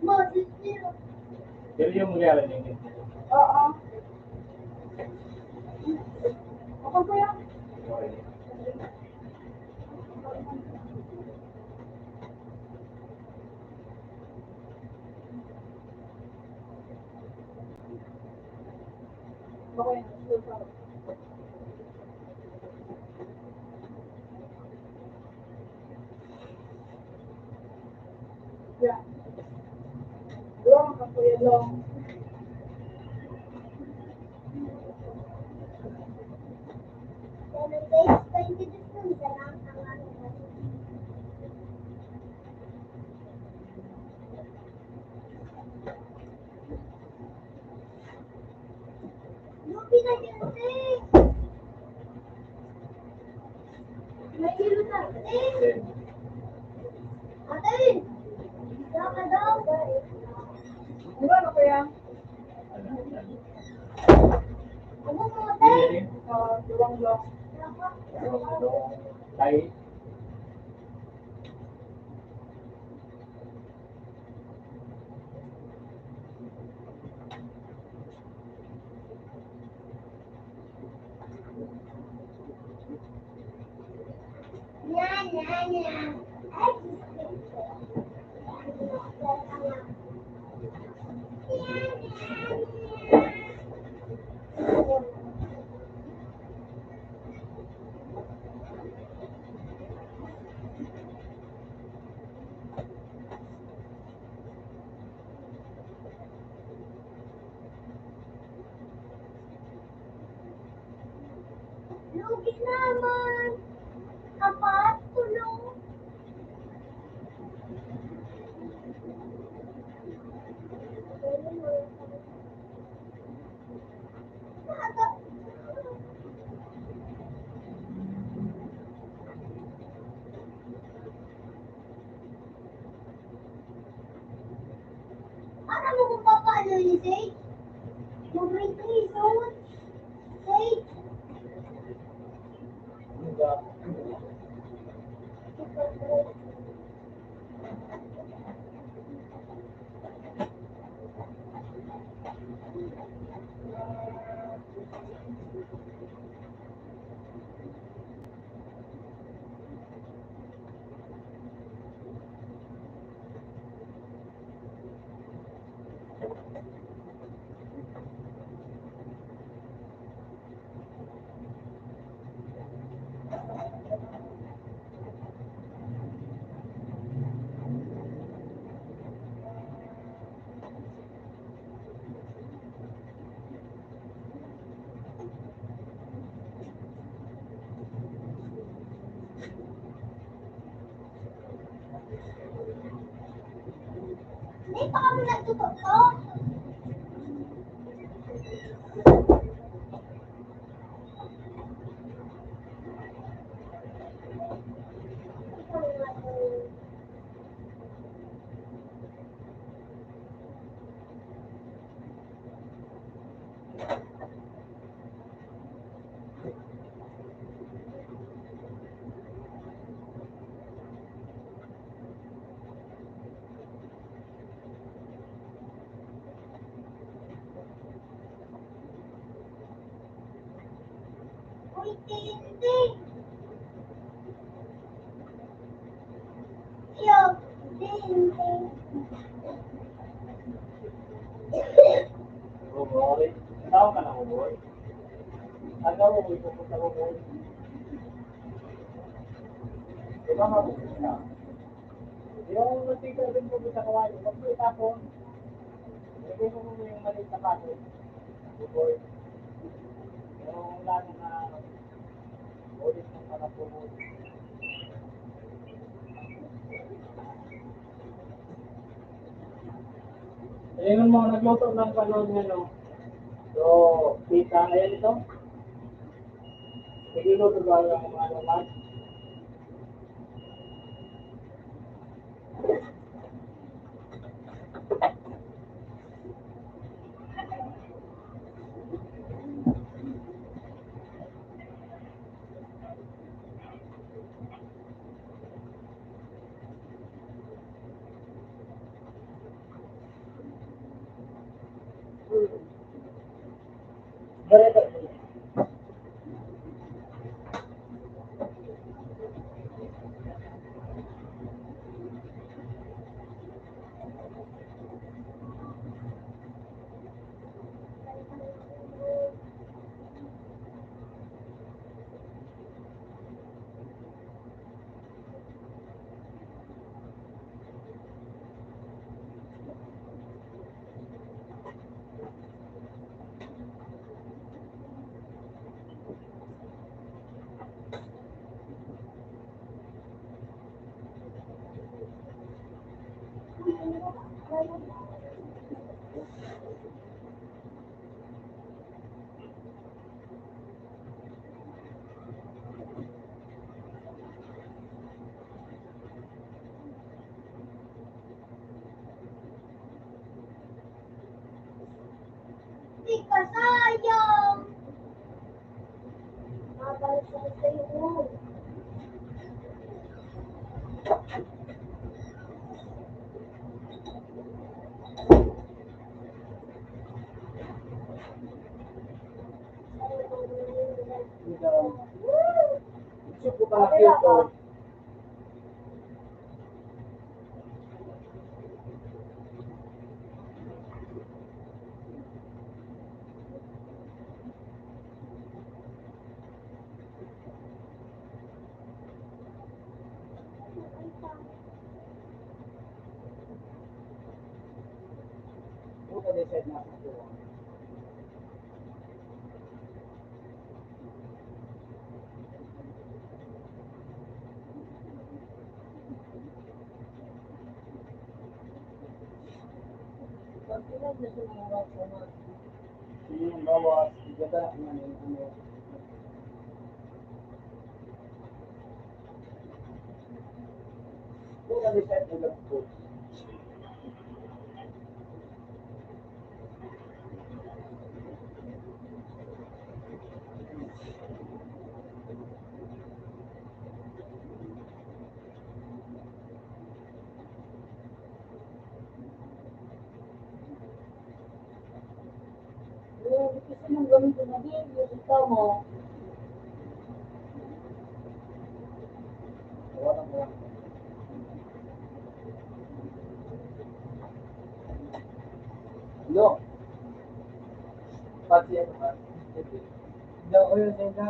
Ma, sisira. Pero yung mangyari niya. Oo. Ako po yan. Okay. Yeah. Long, ako yan long. Pero guys, 22 na lang ang ano natin. Ate! Ate! Dapat daw. Ano ano kaya? Ano mo, ate? Tuwang lang. Tayo. Nya, nya, nya. Ay, lugi naman. Apat, tulong. Alam mo kung paano ni Zay? Mag-rate reason. Zay, hindi pa kami nagtutok. Uy, hindi. Yo, hindi. Boy. Tawag ka na mo, boy. Ano mo, boy, pupunta ko, boy. Di ba mabuti ka? Yung mantika rin po sa kawain, huwag mo itapon. Lagay mo muna yung maliit na pato. Boy. Yung lalo na ulit ng mga puno. Ayun mo, nagluto ng kanon niya, no? So, pita, ayan ito. Nagluluto ba yung ano, man? Berapa? sakit sa'yo mo. Gusto ko pala ito. Buta decide na ako. Pagkilan na sa mga wako na. Yung bawas, ganda na ano. Buta decide na lang po. Kasi nang gawin ko na din, yung ikaw mo. Wala mo. Hello. Pati ako ba? Hindi ako yun din na.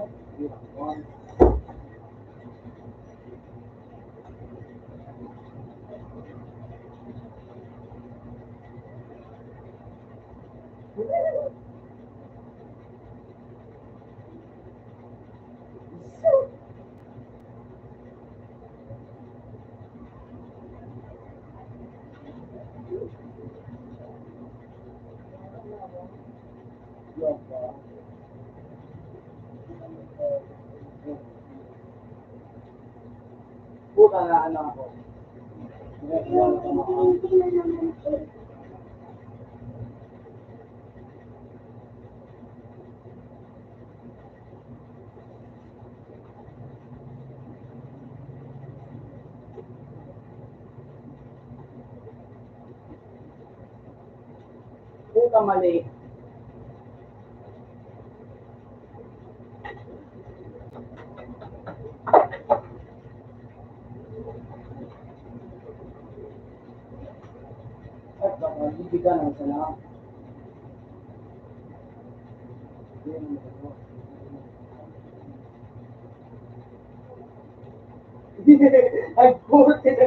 Buta na ano ako. Hindi na naman eh. Buta mali. At baka bibigyan ng sana. Ay, puti na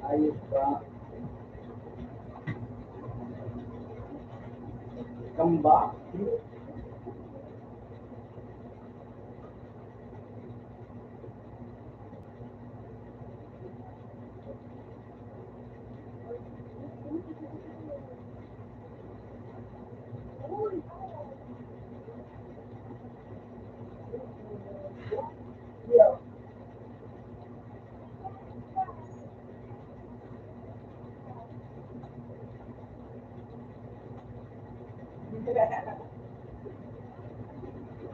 ayos ba? Kamba?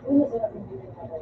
Una sa natin din ako.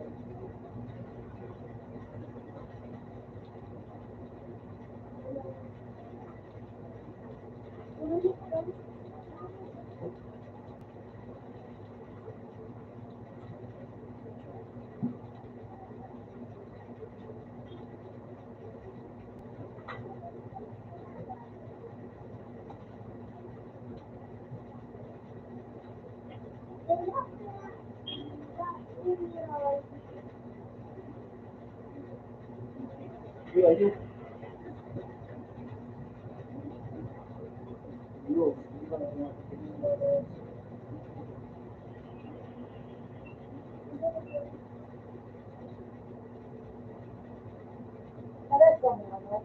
Iya, iya. Yo, Pares ka mo, ano?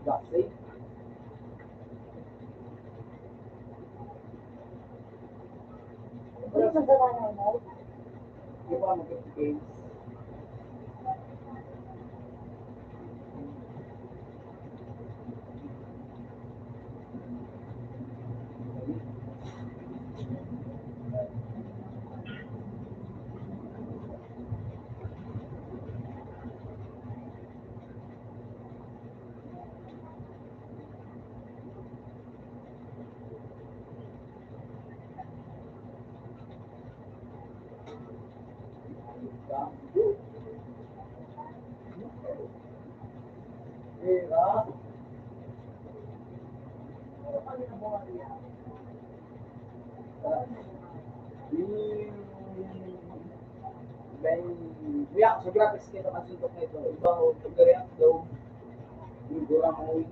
Vaccine. Hindi mo sa nanay mo? Di ba mag-games? Diba? Biyak, sa graphics kita ang suntok na ito. Iba o, pagkariyak daw, yung gurang mo.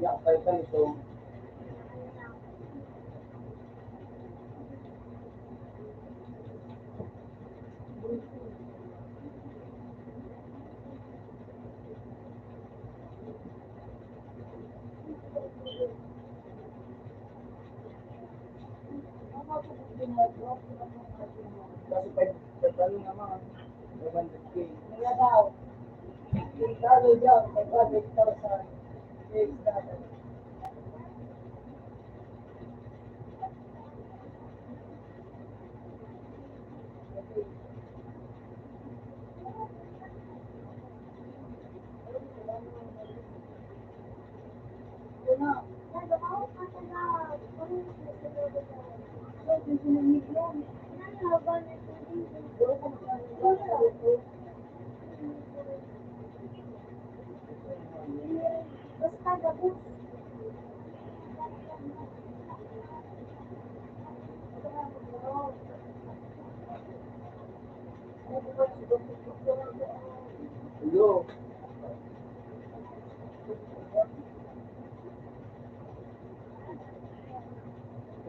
Biyak, tayo ka nito. Kasi 5 ano naman, 500K. Kaya daw, lalo dyan, 500,000. Yes, dapat. Ito na. Basta gabos. Hello.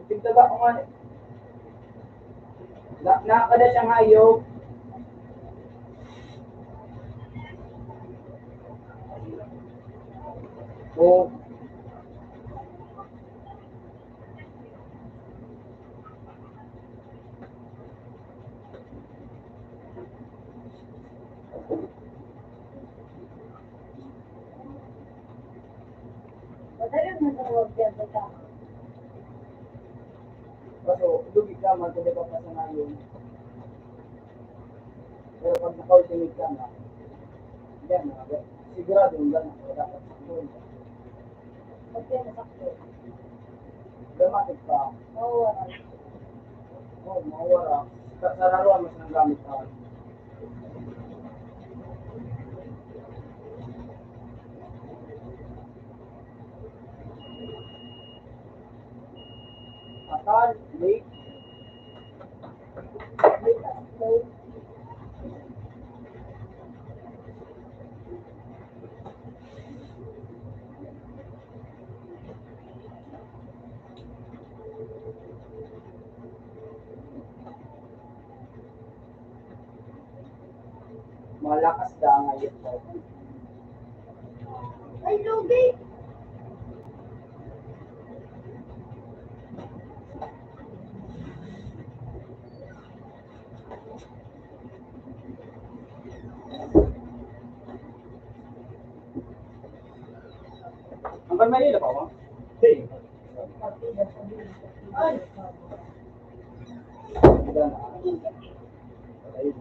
Tingnan ba kung ano? Nakakada siyang hayop. O, Madali mo sa huwag yan, bata. kaso, lugi ka, magkanda ka pa sa ngayon. Pero pag naka-ultimate ka na, yan, sigurado yung gano'n. Dapat sakto. Pag yan nasakto. Dramatic pa. Mawawala. Oh, mawara. Sa laruan, mas nanggamit ka. Akal, late. Malakas da ngayon po. Ay, lugi! Hanggang Manila pa ba? Hindi. Ay! Wala na. Ayun.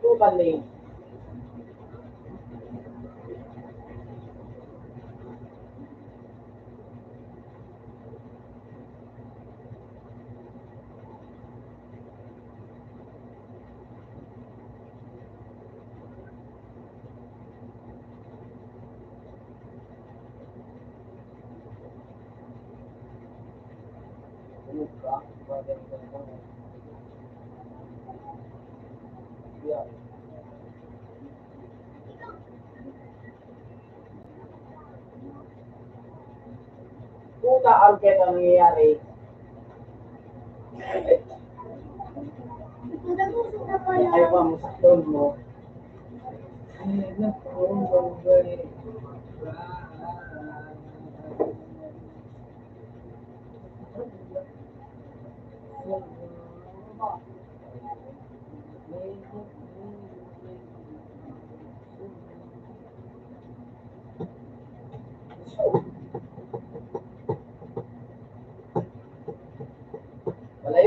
Total lane. Tulog ka. Bagay ka na. Yeah. Kung na-arget ang nangyayari, Nadamusok na pala. ay pa mo sa doon mo, Malayo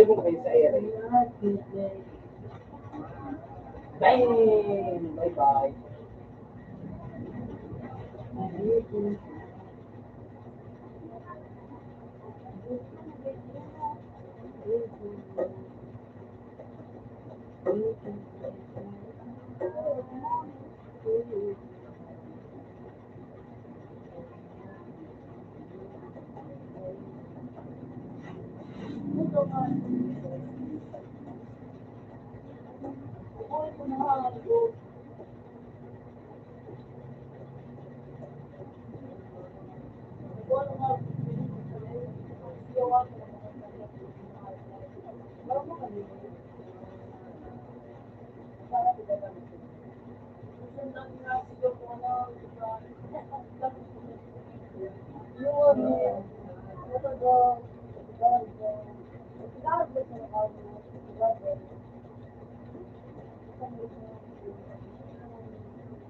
mo kayo sa area. Bang! Bye-bye.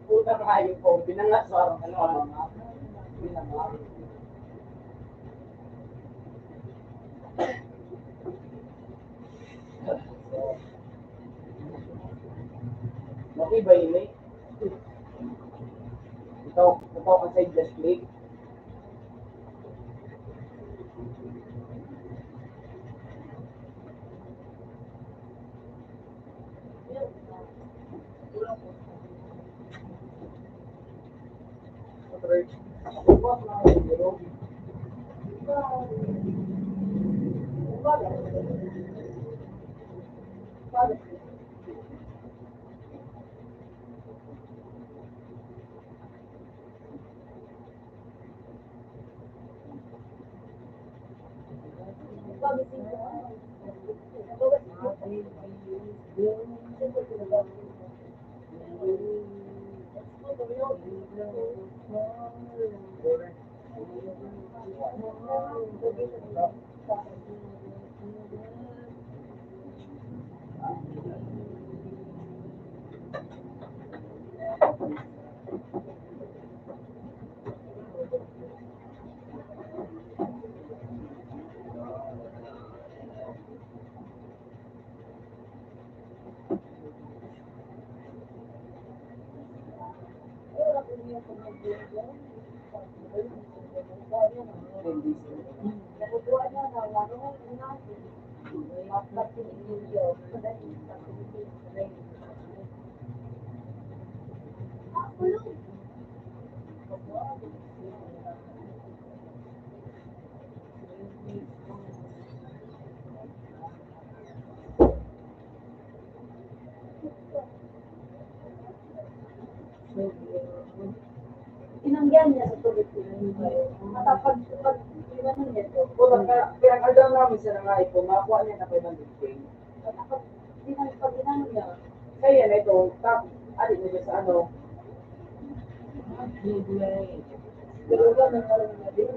Puta kayo po, binangas parang ano. Binangas. Matibay yun eh. Ito ka sa just click. Tinanggihan niya sa tulit ko. Matapag iwanan niya to. Kaya kaya namin siya nga ito, makuha niya na 500K. Matapag inano niya. Kaya na ito, alit na siya sa ano. Pero wala nang alam niya din.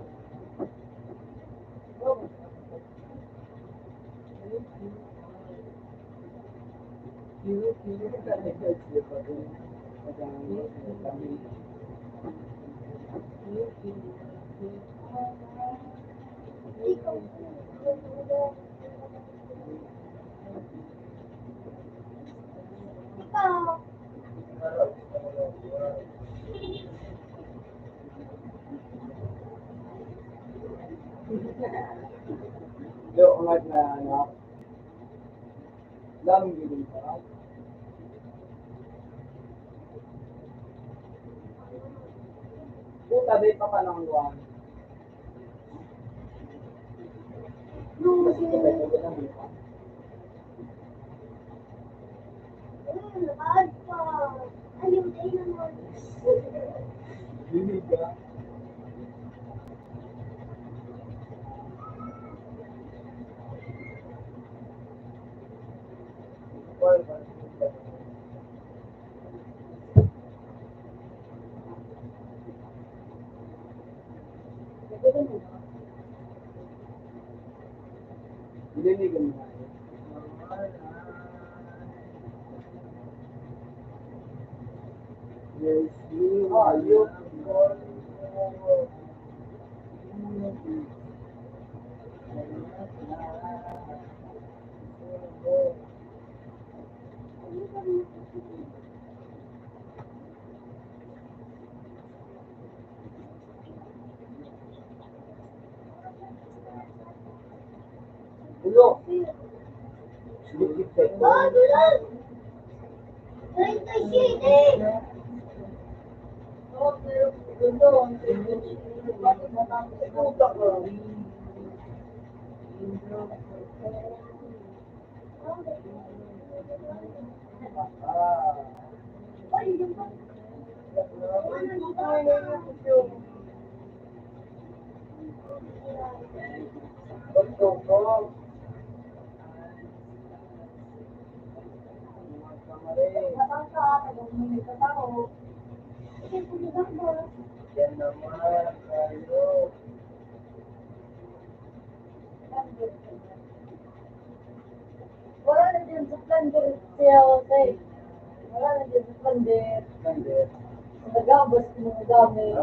Ikaw. Yo, ungat na ano. Daming bilin pa. Puta, day pa pa ng luwan. Lakas pa. Ayaw tayo naman. Binig ka. Nililigan mo. Yes, you are you. Ulo. Yan naman, tayo. Wala na dyan sa plunder siya, Jose. Wala na dyan sa plunder. Nagabas ko mga gamit.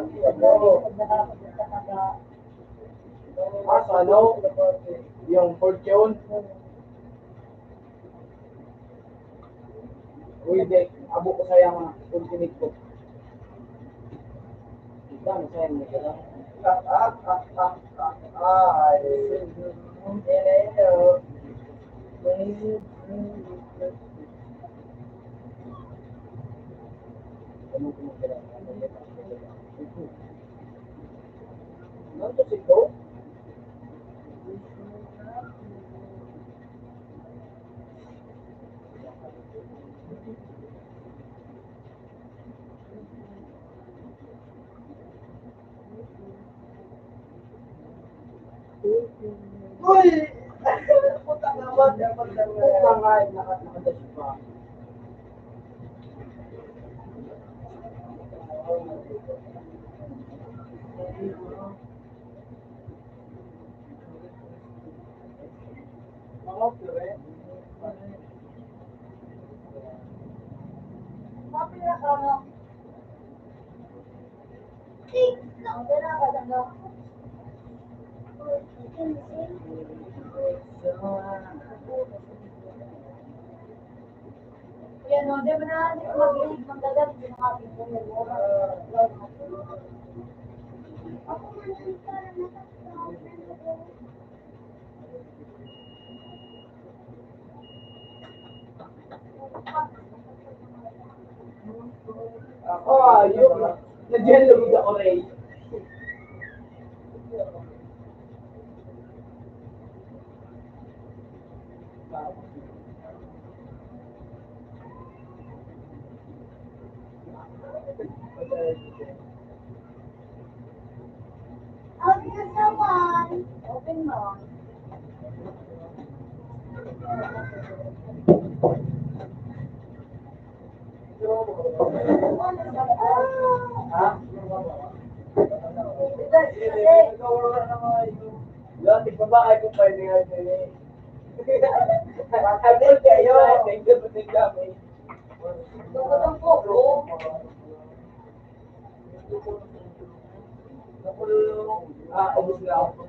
Sa ano? Yung fortune? Uy, Dek, abo ko sayang mga ultimate ko. Ika, masayang mo ka lang. Ay, hello. Ano si Ko? Uy! Puta naman. Puta nga, nakadash pa. Yan o, di ba na mag-iig ng dagat, hindi nakapit mo yung Ako, ayok. Nandiyan lubog ako, Ray. open mo. Ha? Dati babae ko pa rin nga din. Kapit kayo. Nagdapatin kami. Ang koko. Ubus na ako.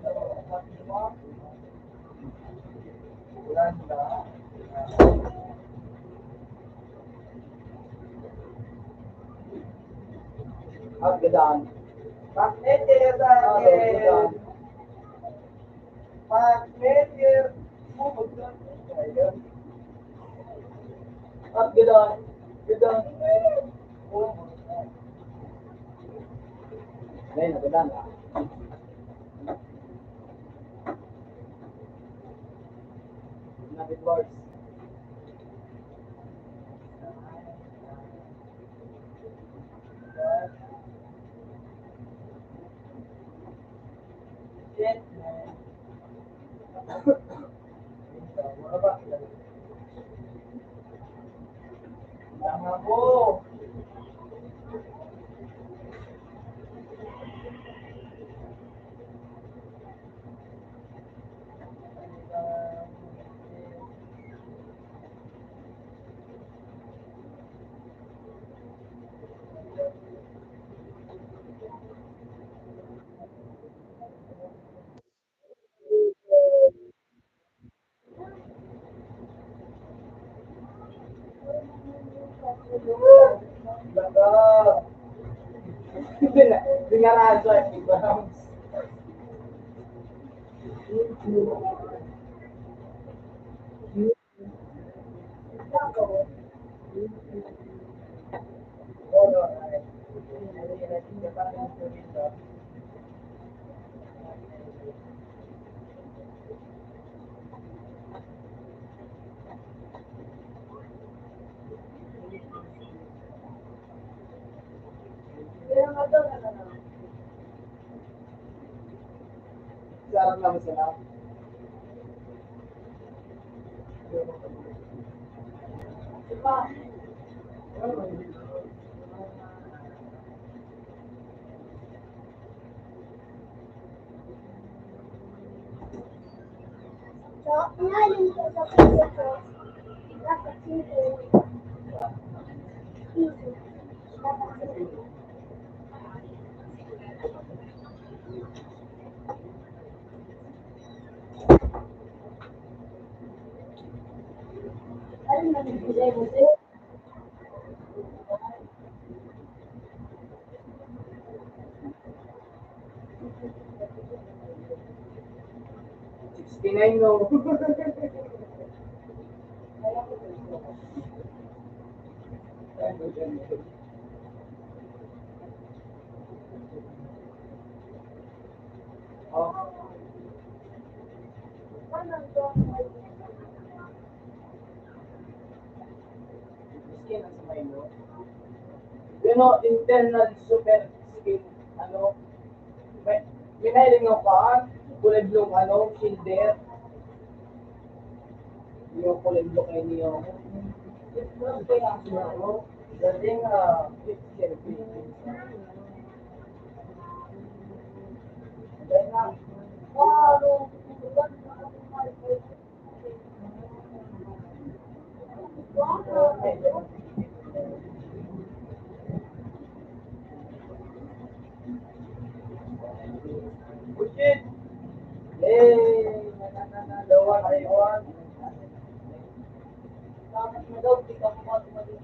Wala na. At gadaan. Magnet kayo sa akin. Magnet kayo. At gadaan. Gadaan. Ngayon, gadaan na. Nugget bars. Shit, man. Ano ba? Tama po. Baga. Binarado at ibang. Sarap naman sila. So, inalim ko sa pagkakot. Dapat sito. Piso. Dapat sito. Ano na nagbigay mo sa'yo? Pinay no. Oh, skin ang samay mo. Internal super skin, may, may nahiling ng paan, kulay blue, shielder. Yung kulay blue kayo niyo. Dating, 50 and 50. Dahil na, Bullshit! Dalawa kayo. Dapat na daw, di ka mo matumalit.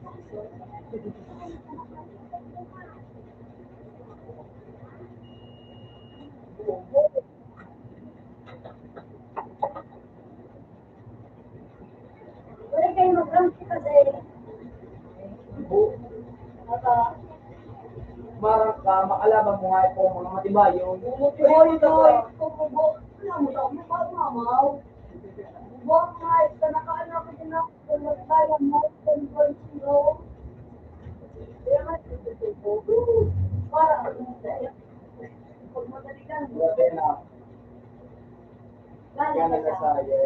Wala kayo mag-ramp ka dahil. Marang ka, makalaban mo nga po mga matibayo. Hoy, hoy, kumubo. Alam mo daw, may pagmamaw. Buwag nga, sa nakaanak ko din ako, sa nagkaya mo, sa nagkaya. Kaya nga, para ano sa'yo. Pag madali ka, Grabe na. galing Yan ka ang sa nasayo.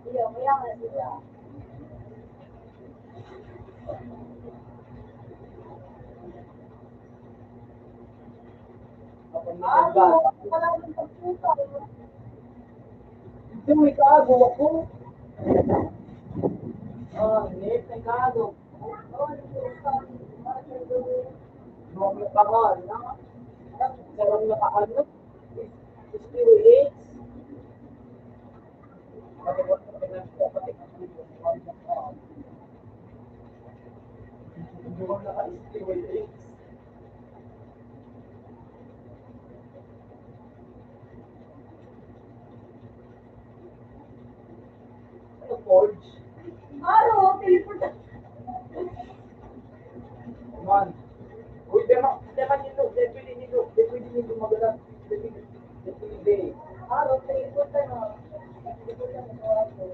Iya, kaya nga sila. Kapag Ah, nagbaga. wala nang pagpusa. Ito may kago ako. Net, may kago. Mga nakakal na. Sarang nakakal na. Spirit. Forge. Ano, teleport. Man. Uy, tema nito. Pwede nito magalang. Pwede. Ano, teleport na. Teleport na ako.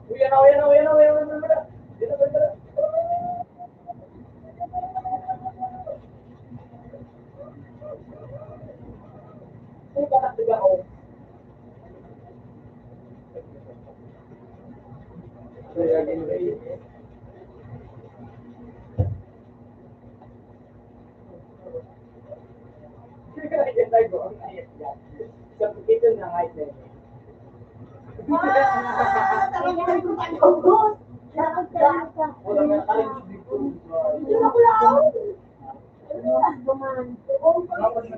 Uy, yan. Uy, bakit diba ako? Kaya ginawin. Yan tayo bro. Ayun yan. So, ito na height level. Talagang ko tayo, boss. Lakad ka. Wala nga karin dito. Hindi na ko lang. Duman. Dapat na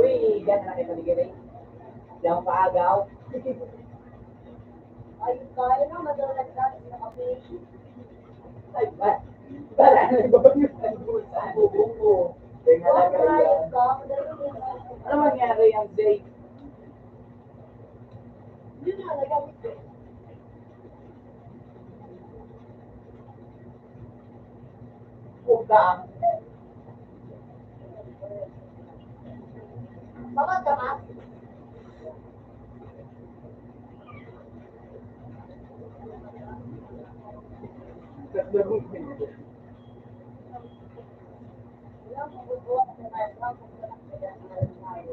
uy, gano'n na kayo paligid eh. Hindi ako paagaw. Ay, kaya na, madalag ka sa kape. Ay, ba? Para na ba yung ang bubong ko? Tingnan lang kayo. Ano mangyari ang day? Yun na, nagamit ko. Puta. Bakit ka ma? Wala akong bubuhat na tayo. Wala akong bubuhat na tayo.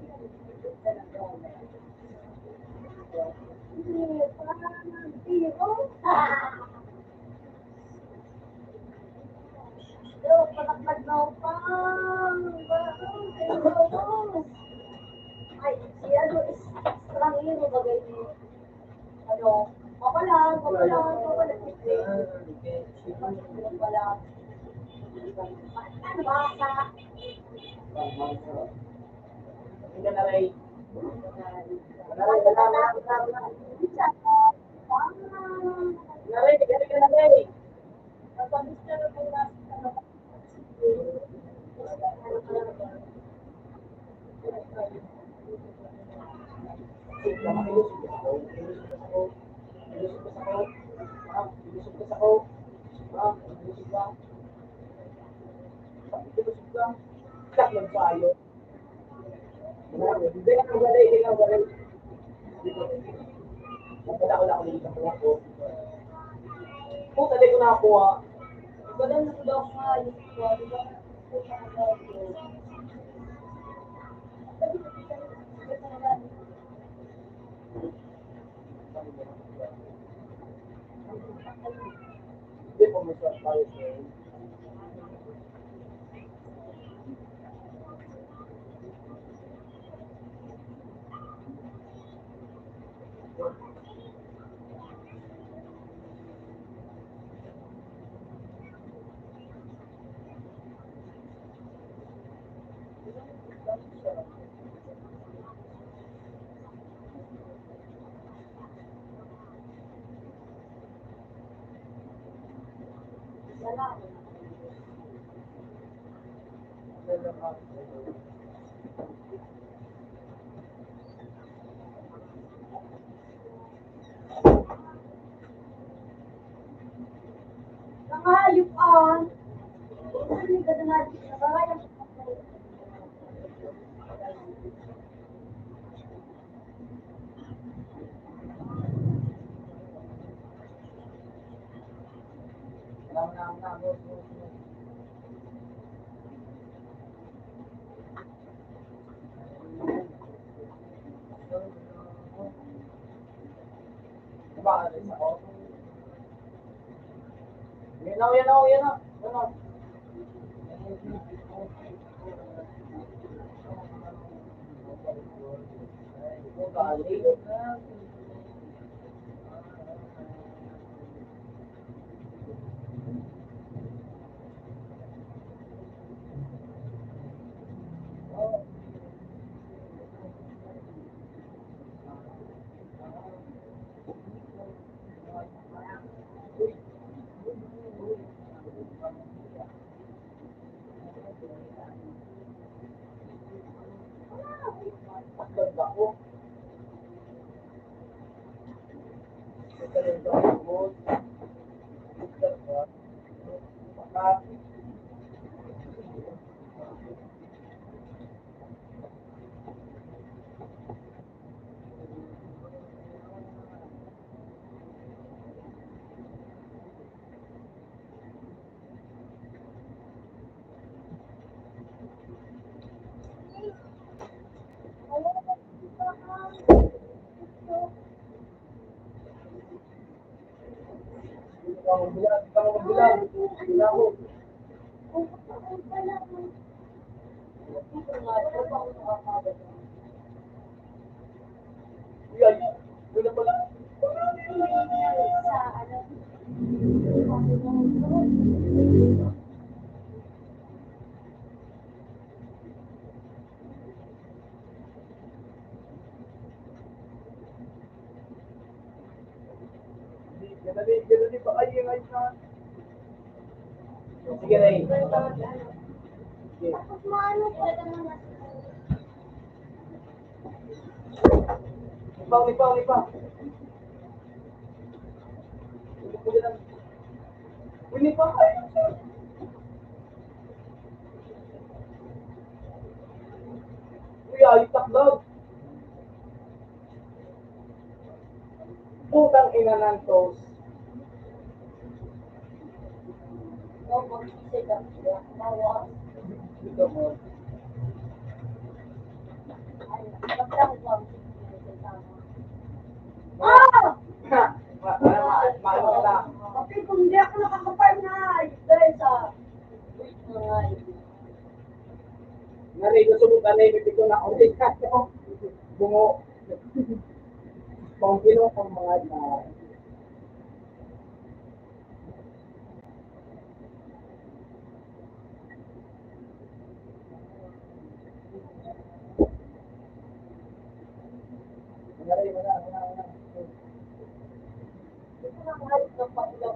Hindi, parang zero. Yo, pataklag na ako pang. Ay, si ano is strong yun, bagay ni ano, papalang. Papalang. Ano ba sa Hindi na rin. Naray, galing ka na rin. Puta, di ko nakakuha. Badan na daw nga, yung di ba? Hindi po may shot tayo, sir. Nakahayop ah. Hindi ka na nakahayop. Bakit ako? Yan o, yan o, yan o. Yan o. Ugali. Pagod ako. Ito rin ito ang pagod. Baka, hindi ka magbilang, hindi ka magbilang. Hindi ako. Uy, ay, doon na pala. Ganun din ba kayo yung ayos na? Sige, Ray. Sige. Lipaw. Uy, lipaw kayo. Uy, ayos takdaw. Putang ina ng toast. Dito mo. Ah! Maano ka na? Kasi kung hindi ako nakakapay na dahil sa Narinig ko subok na ibig ko na ulit ako. Bungo. Pangkilo kong mga na. Wala. ito lang halos ng pag-ilang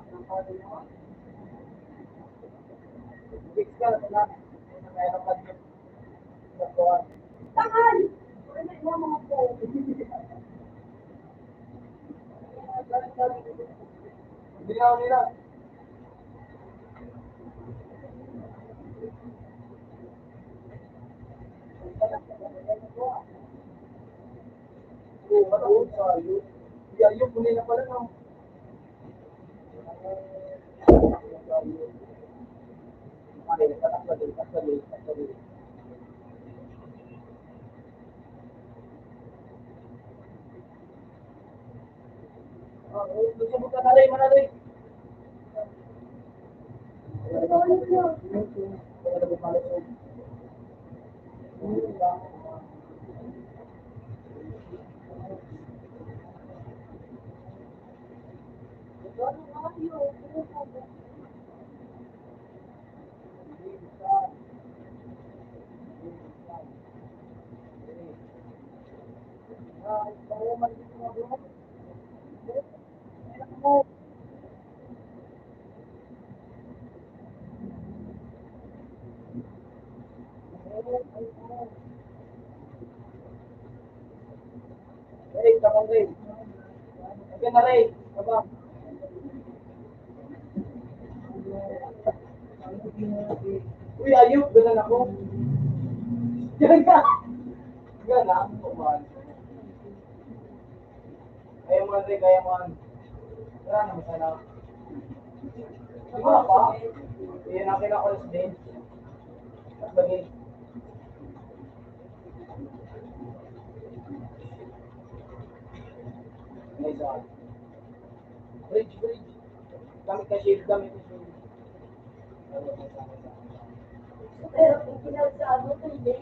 ng pag-ilang. Fix ka na. Mayroon ka din. Nakuha. Tangal! Ano yung mga po? Hindi na ako nila. Oo, mataon sa ayun. Ayun, kunin na pala no. Okay, tatakla. Gusto mo ka manalay. Ray, tapang Ray. Again na Ray. Aba. Uy, ayok. Ganan ako. Ganan. Kuman. Kaya mo, Ray. Kaya mo. Wala naman sana. Di ba pa? Iyan ang kinakalas din. At lagi. Nice one. Bridge. Gamit ka shield. Pero kung pinagsabi ko, hindi.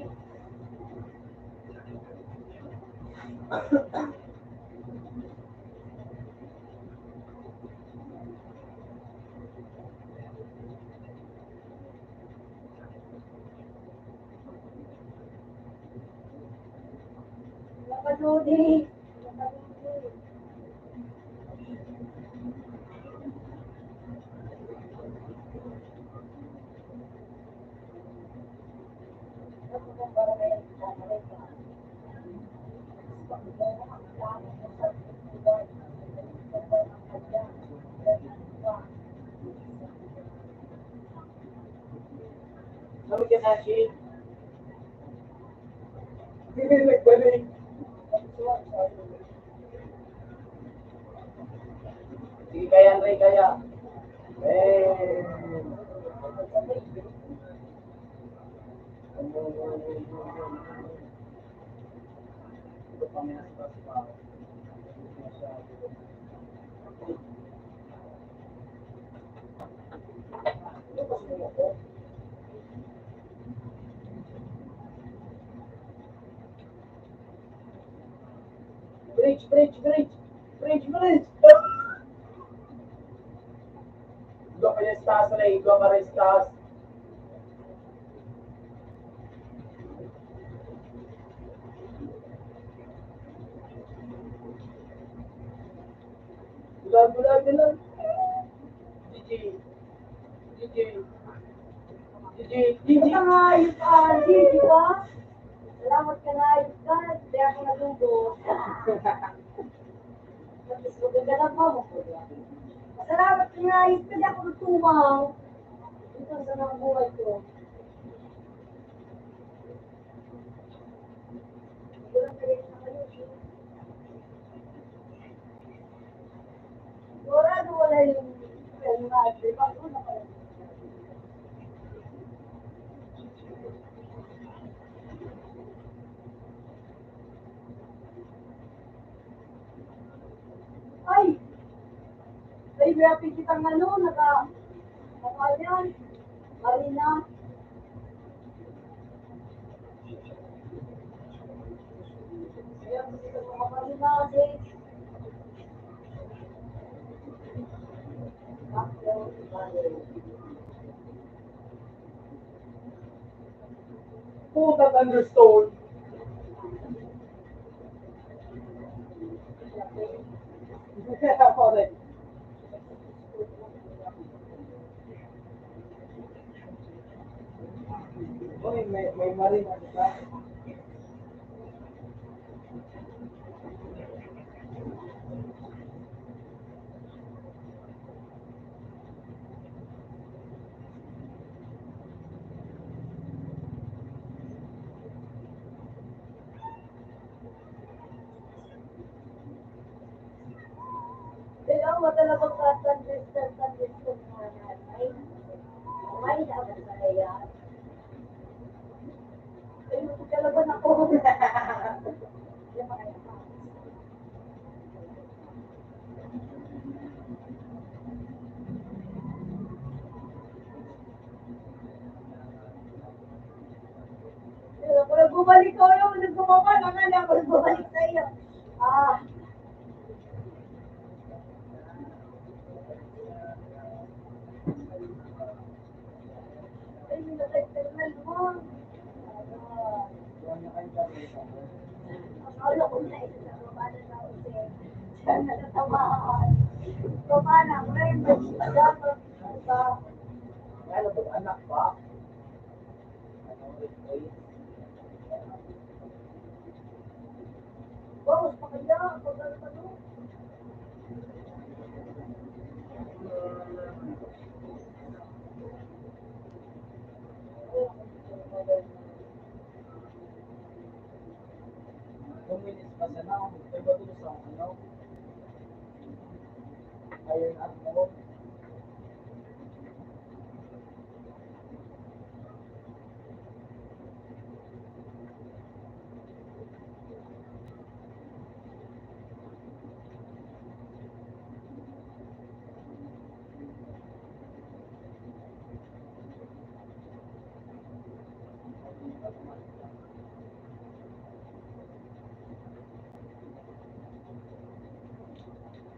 Nakaludi. Sabi ka na, Shi. Nagbalik. Sige, kaya, Ray, kaya. Eh. Ito pa, may nasipas pa. Bridge, bridge, bridge. Bridge, bridge. Dua pa yung stars, Ray. Dua pa rin stars. Dulan, dulan, dulan. GG. GG. GG. GG. Ito nga yung Ali, di ba? Salamat ka na ayos ka. Hindi ako nalugo. Tapos maganda lang mo. Salamat ka na ayos ka. Hindi ako natumaw. Ito sa mga buhay ko. Walang kayo na kayo. Sigurado wala yung natin. Bakit na kayo? Ay! Ay, happy kitang ano, yan. Marina. Ayan, kita mga Marina kasi. Puta, Thunderstone. Correct. Uy, may marina, di ba? Kailangan mo talagang ka-thunderstorm na nanay. May dapat na yan. Ay, magkalaban ako. Yan pa kaya pa. Ako nagbubalik ko yung nagbumapa. Nakala ako nagbubalik sa iyo. Ah. Ay, may nag-external mo. Akala ko na ito na babala na ako siya. Siya nagtatamaan. Babala, may dapat. Ano ba, anak ba? Bawas pa kaya, pagkano. Kuminis pa siya na. May bato sa ano. Iron at mo.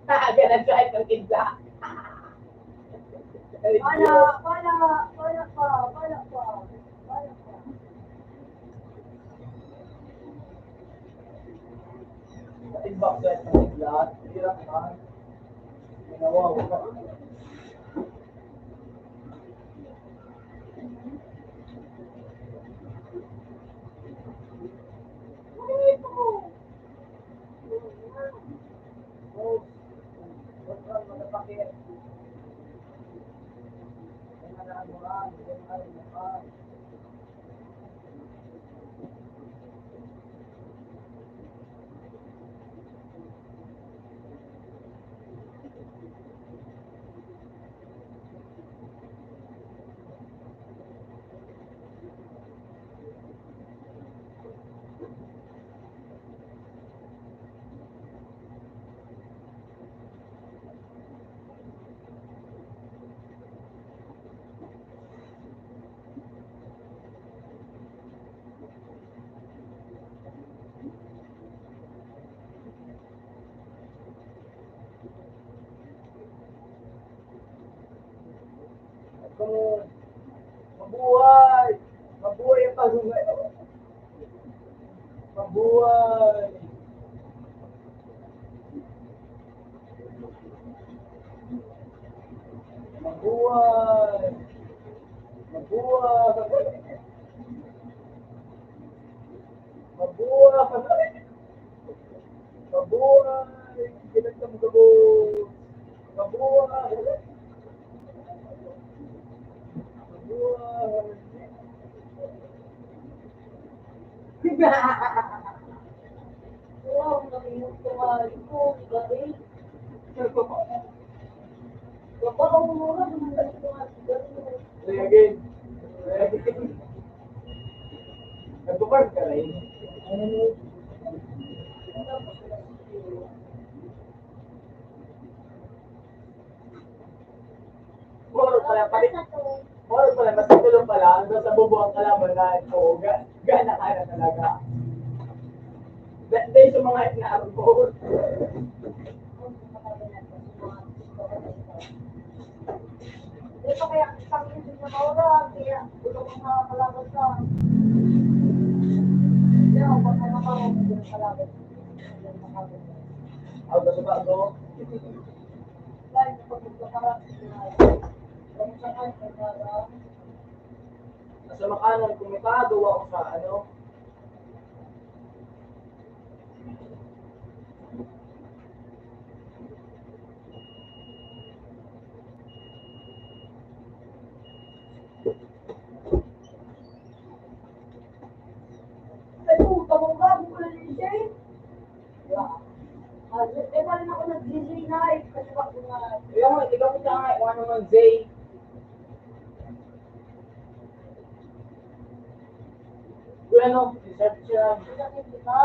Ganun kahit ng kidla. Pala pa. Inbox kahit ng kidla. Hirap man. Ginawa ko. Kung mabuhay! Mabuhay ang pagungay! Mabuhay! Mabuhay! Mabuhay! Mabuhay! Mabuhay! Pinagdam ka mo! Mabuhay! Mabuhay! Wow, namimot ka nga ito. Galing. Baka ang mura, namimot ka nga ito. Say again. Nagpa-park ka rin? Puro pala, puro pala, mas tulong pala, hanggang sa bubuang kalaban na ito, gana ka na talaga. Dahil sa mga inaarbo. Ito kaya isang hindi na mawala, kaya tulong ang mga kalaban ka. Kaya ako baka nakawag hindi na kalaban. Ako sa bago. Dahil sa pagkakarap, kung saan ay nara, Sa makanan, kung may pagawa ko sa ano, ay puta mo ba? Hindi ko na DJ? Eh, pa rin ako nag-DJ night. Kasi bakit nga, kaya mo, ikaw mo siya nga, kung ano man, Zay. Kung ano, research siya. pinakit kita.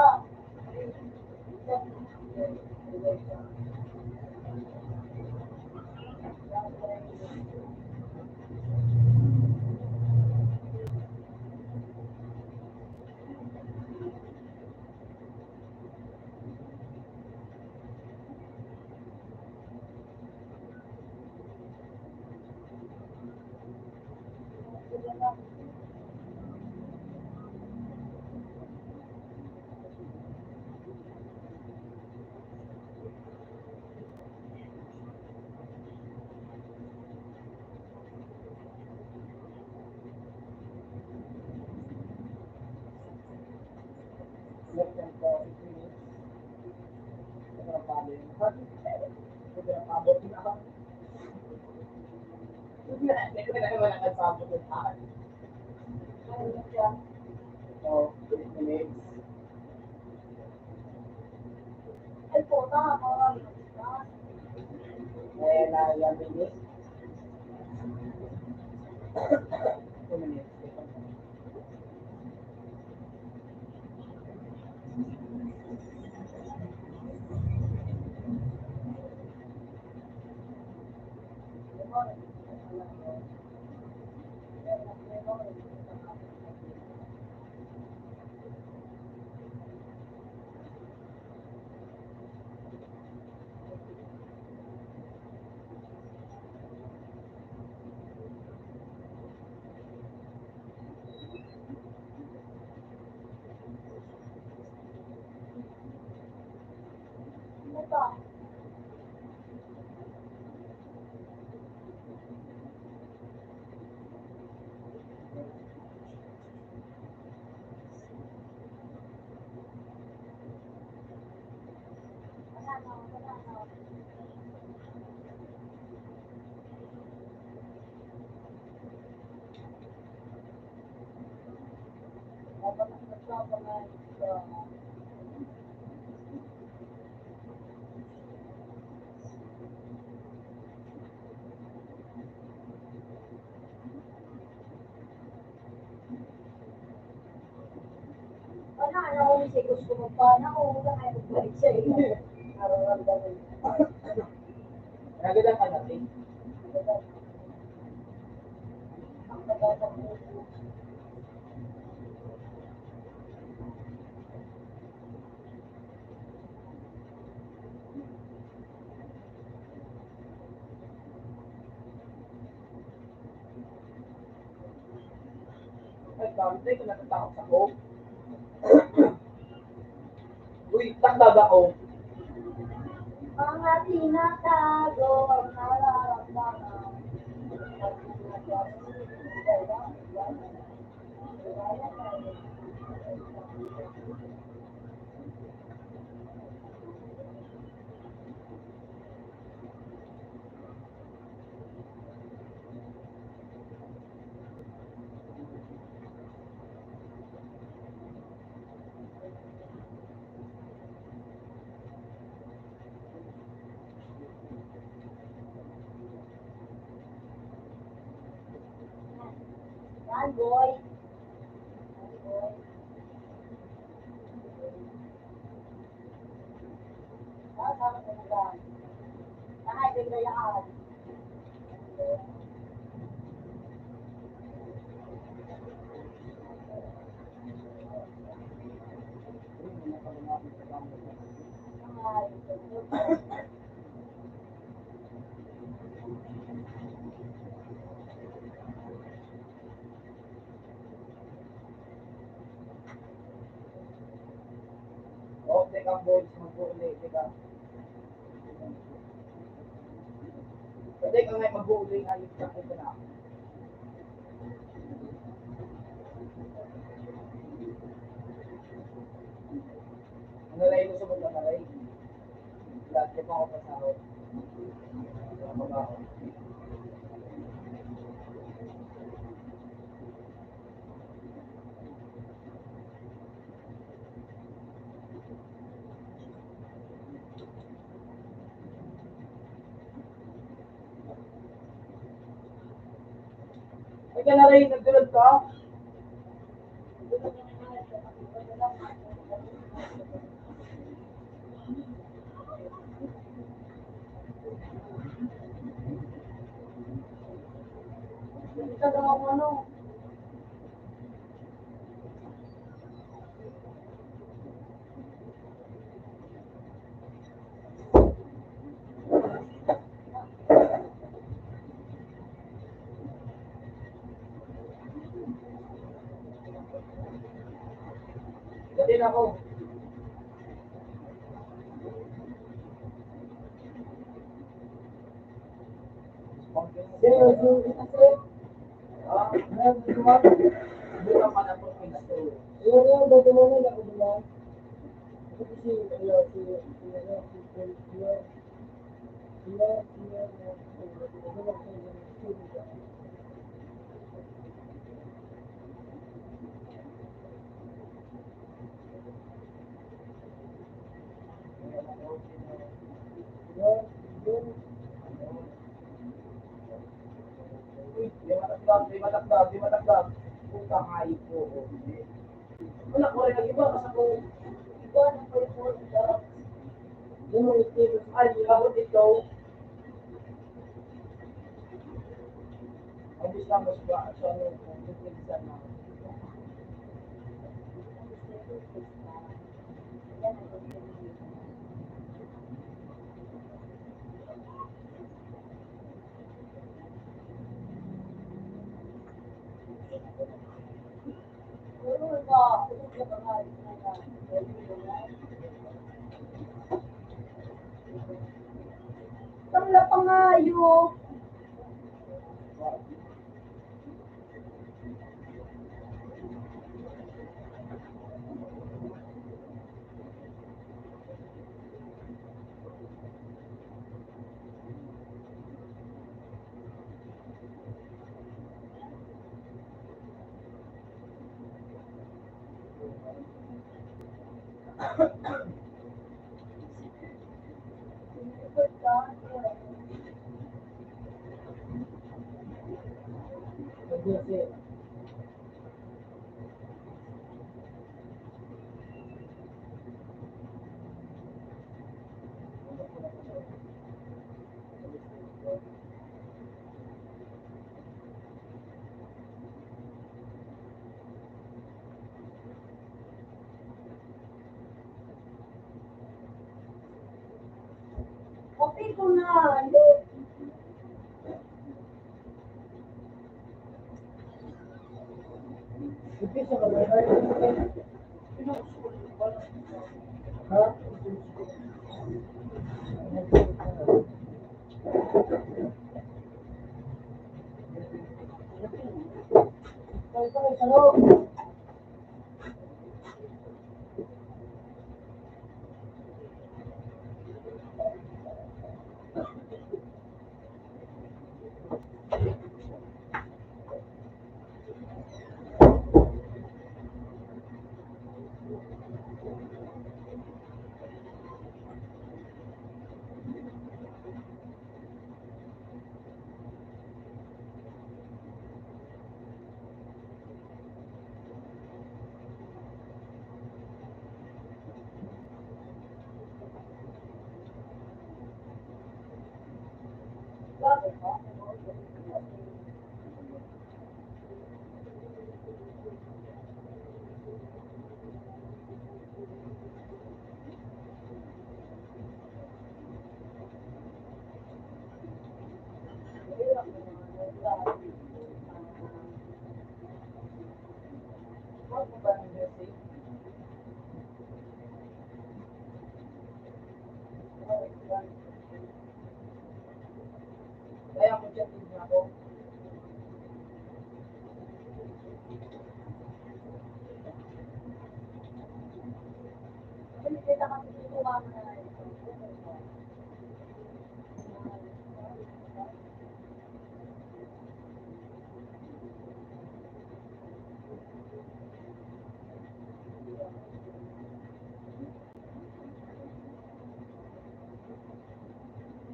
Less than 40 minutes. Ito na pala yun. Ito na pabot na ako. Ito na naman ang nagpabot na tayo. Ayun siya. So, 20 minutes. Ay puta, mga Eh, na ilang minutes? 2 minutes. Ano ko kasi gusto mo pa na ako wala kayo magbalik sa iyo. Nararamdaman mo. Nagandang ka natin. Ang nagtatrabaho. Ay, bakit ko natatakot ako? Uy, takda ba ako? Mga tinatago ang nararamdaman. Yan, boy. Oo, teka, boys, mag-uuli, teka. Pwede ka ngayon mag-uuli, ayos ka, ito na. Ano na yung gusto mo na rin? Lahat ko ako pasahod. Ay, ka na rin, nagdulad ka? Ito daw ang ano. Dati na ako. Ah, buka pa na po, pinto. Uy, di matakdab. Puta hayop po. Wala ko rin nag-iba, kasi ako, Iba na po yung pulsa. yung mga istilos, ay, ako dito. Ang gusto mo ba, sa ano, kung gusto na. Tangla pa nga yun. Kasi, Kapi ko na. ipin siya mag-ay. Ha? Ano? Bakit ba? Huwag mo ba ng Jesse? Kaya mo dyan din niya ako. Kita kasi dito mama na ito.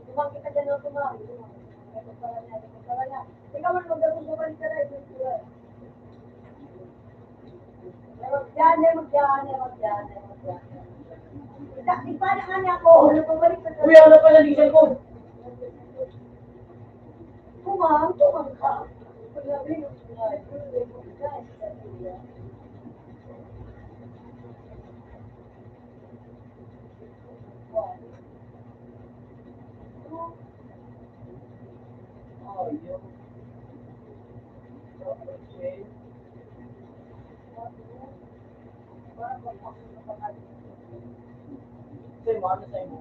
Tumang kita dyan ako tumang. Ikaw man magdagos mo ba ni Saray? Magdyan. Ipada nga niya ako. Napabalik sa Uy, ano pala diesel ko? Tumang ka. Oh, yun. Okay. Sa'yo mo, ano sa'yo mo?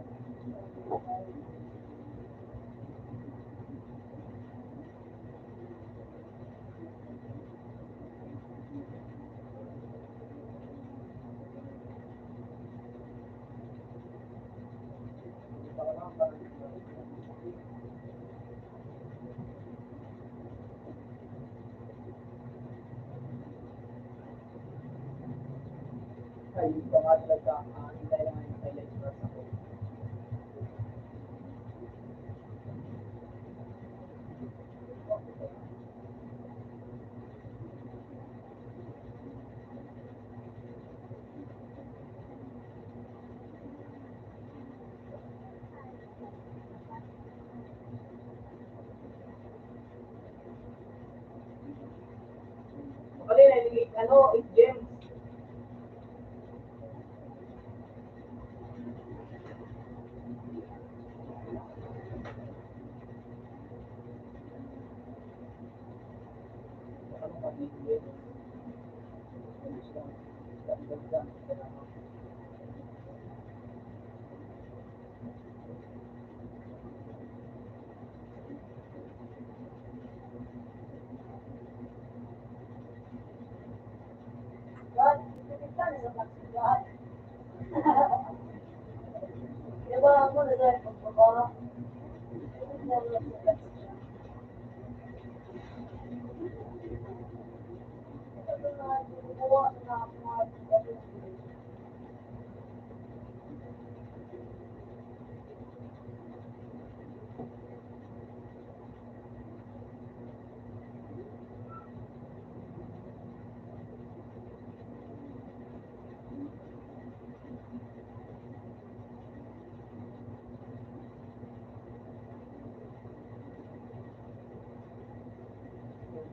Ay, yung ba nga talaga, hintay lang yung highlight verse ako. Kanina, ano, 8 gems. Ano ba, 8 gems? Diba ako na dahil pagbaba?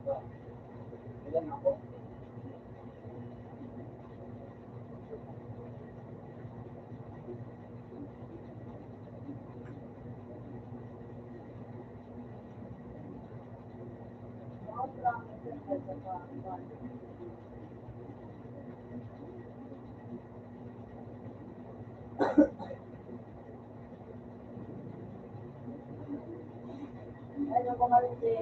Ilan ako? Ano ba kasi?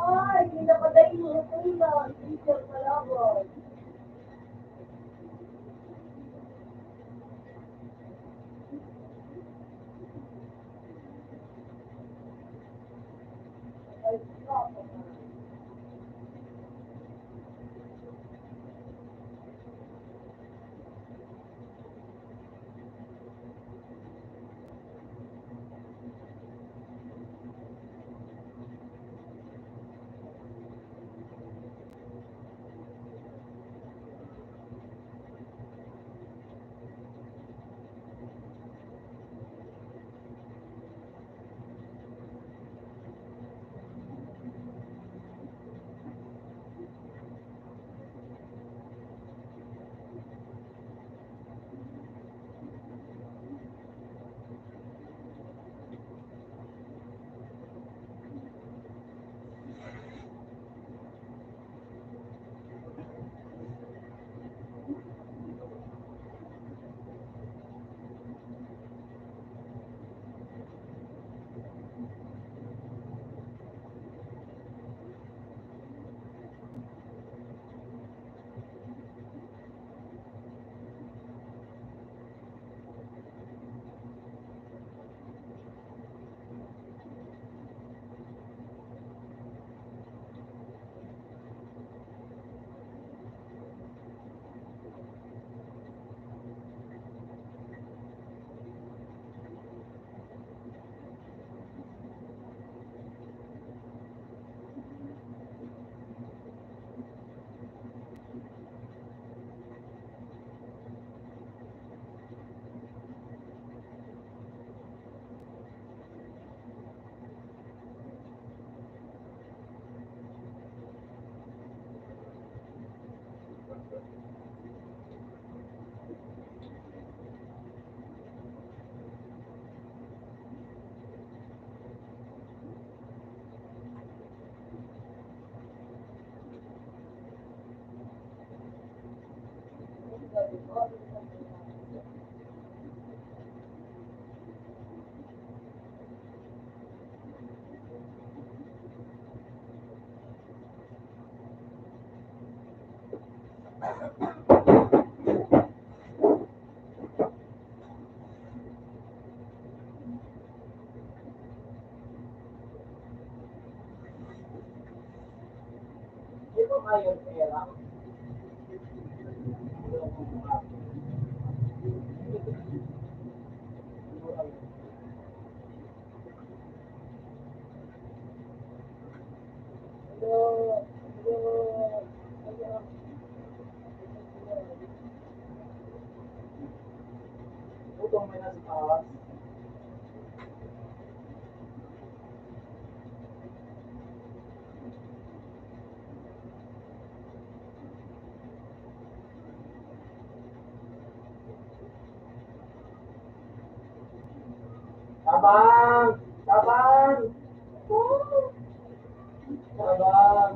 Ay, hindi na pa tayo natulog. Teacher palabot. Ay, stop. bang ayaw pera? Utong may nasa taas. Tabang! Tabang! Tabang!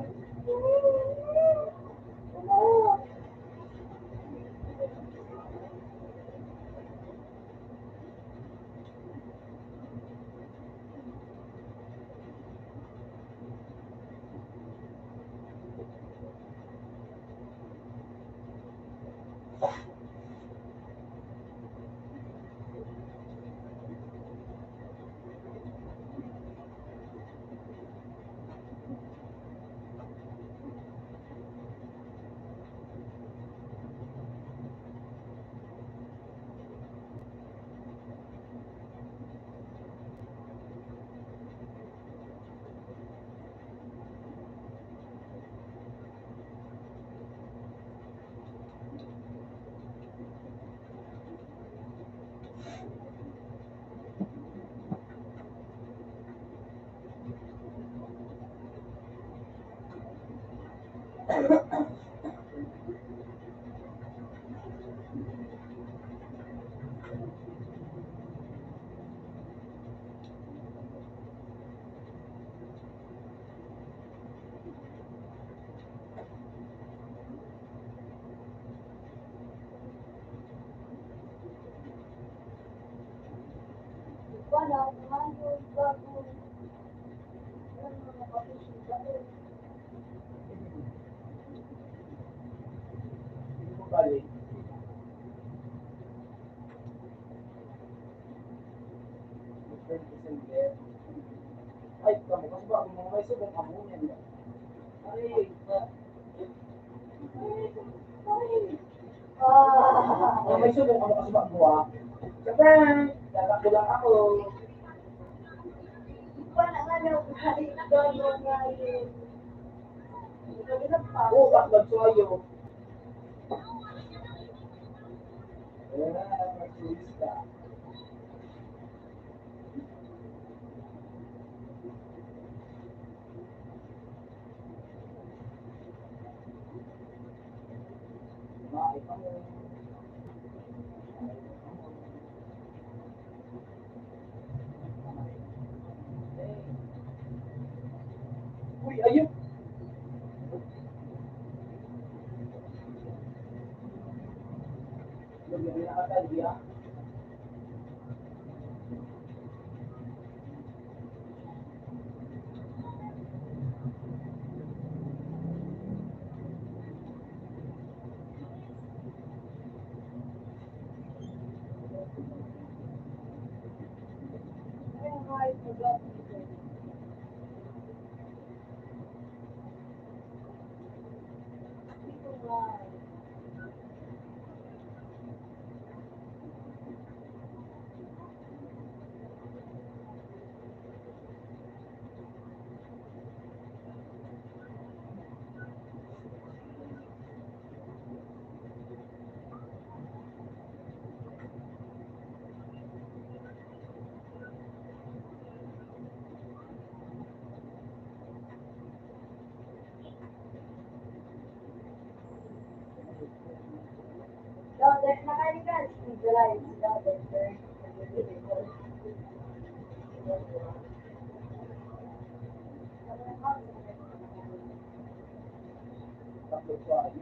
Wala, ngayon, bago. Ano mga kapatid bago. Hindi mo balik. Ay, kamu kasi ba mga may subong amunin ba? Ay, Ah, may subong ako kasi ba buwa? Siyempre, dadako lang ako. wala nga na, kahit bago ngayon. Sabi na pa. Oo, bakit suwayo? Magsulis ka. Kumain ka mo. Uy, ayun! Lagyan na katali, ah. Ay, ay, bago. Ito nga. Daughter, nakain ka. July, daughter, sir. Tatlo suwayo.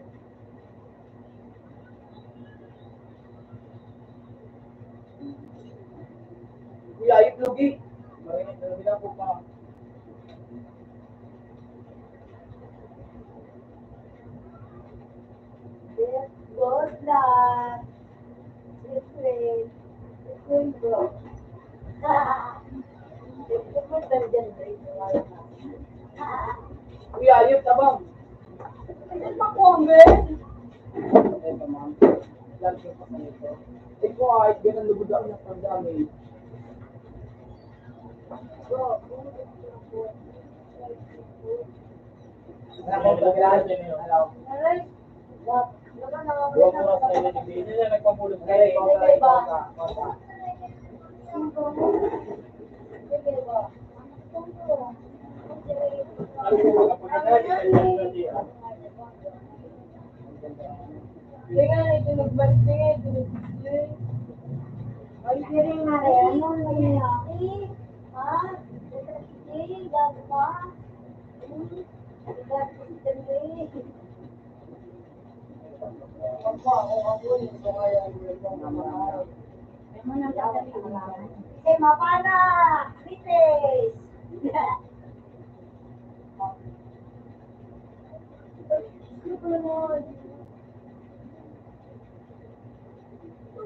Kuya, ayun, lugi. Marinig na nila po pa. Yes, good luck. Yes, wait. Yes, wait, bro. Ito mo talaga na ito. Kuya, ayun, tabang. ko kahit ganun lubod ako ng pang-damage. Alam mo, pagkailangan din yun. Alam. Aray. Buwan mo na sa iyo, hindi niya nagpamulot ka rin. Sige ba? Tingnan ito nagbalik tingin, ito nagbalik. Ay, siring na rin. Ano nangyayari? Ha? Siring, gago ka? Gago si Dali. Ako, ito kaya yung mamahal. Eh, mapana! Bitis!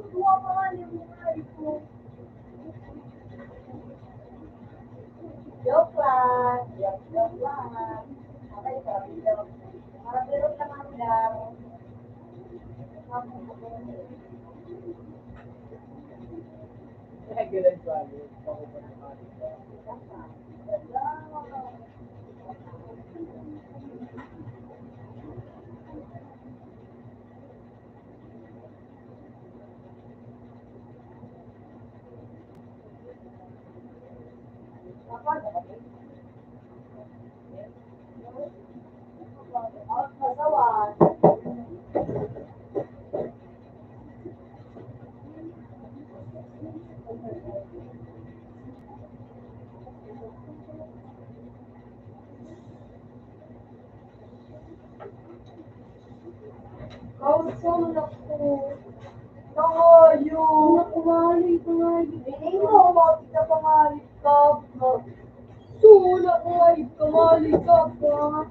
Tuwa pa nga yung buhay ko. Joke lang. Joke lang. Okay, joke. Para pero lang ang laro. Kaya ganun ba? Kausap ako. Nangayo. Nakumali. Hindi mo, makita pangalit ka. Sula pangalit ka, mali ka ba?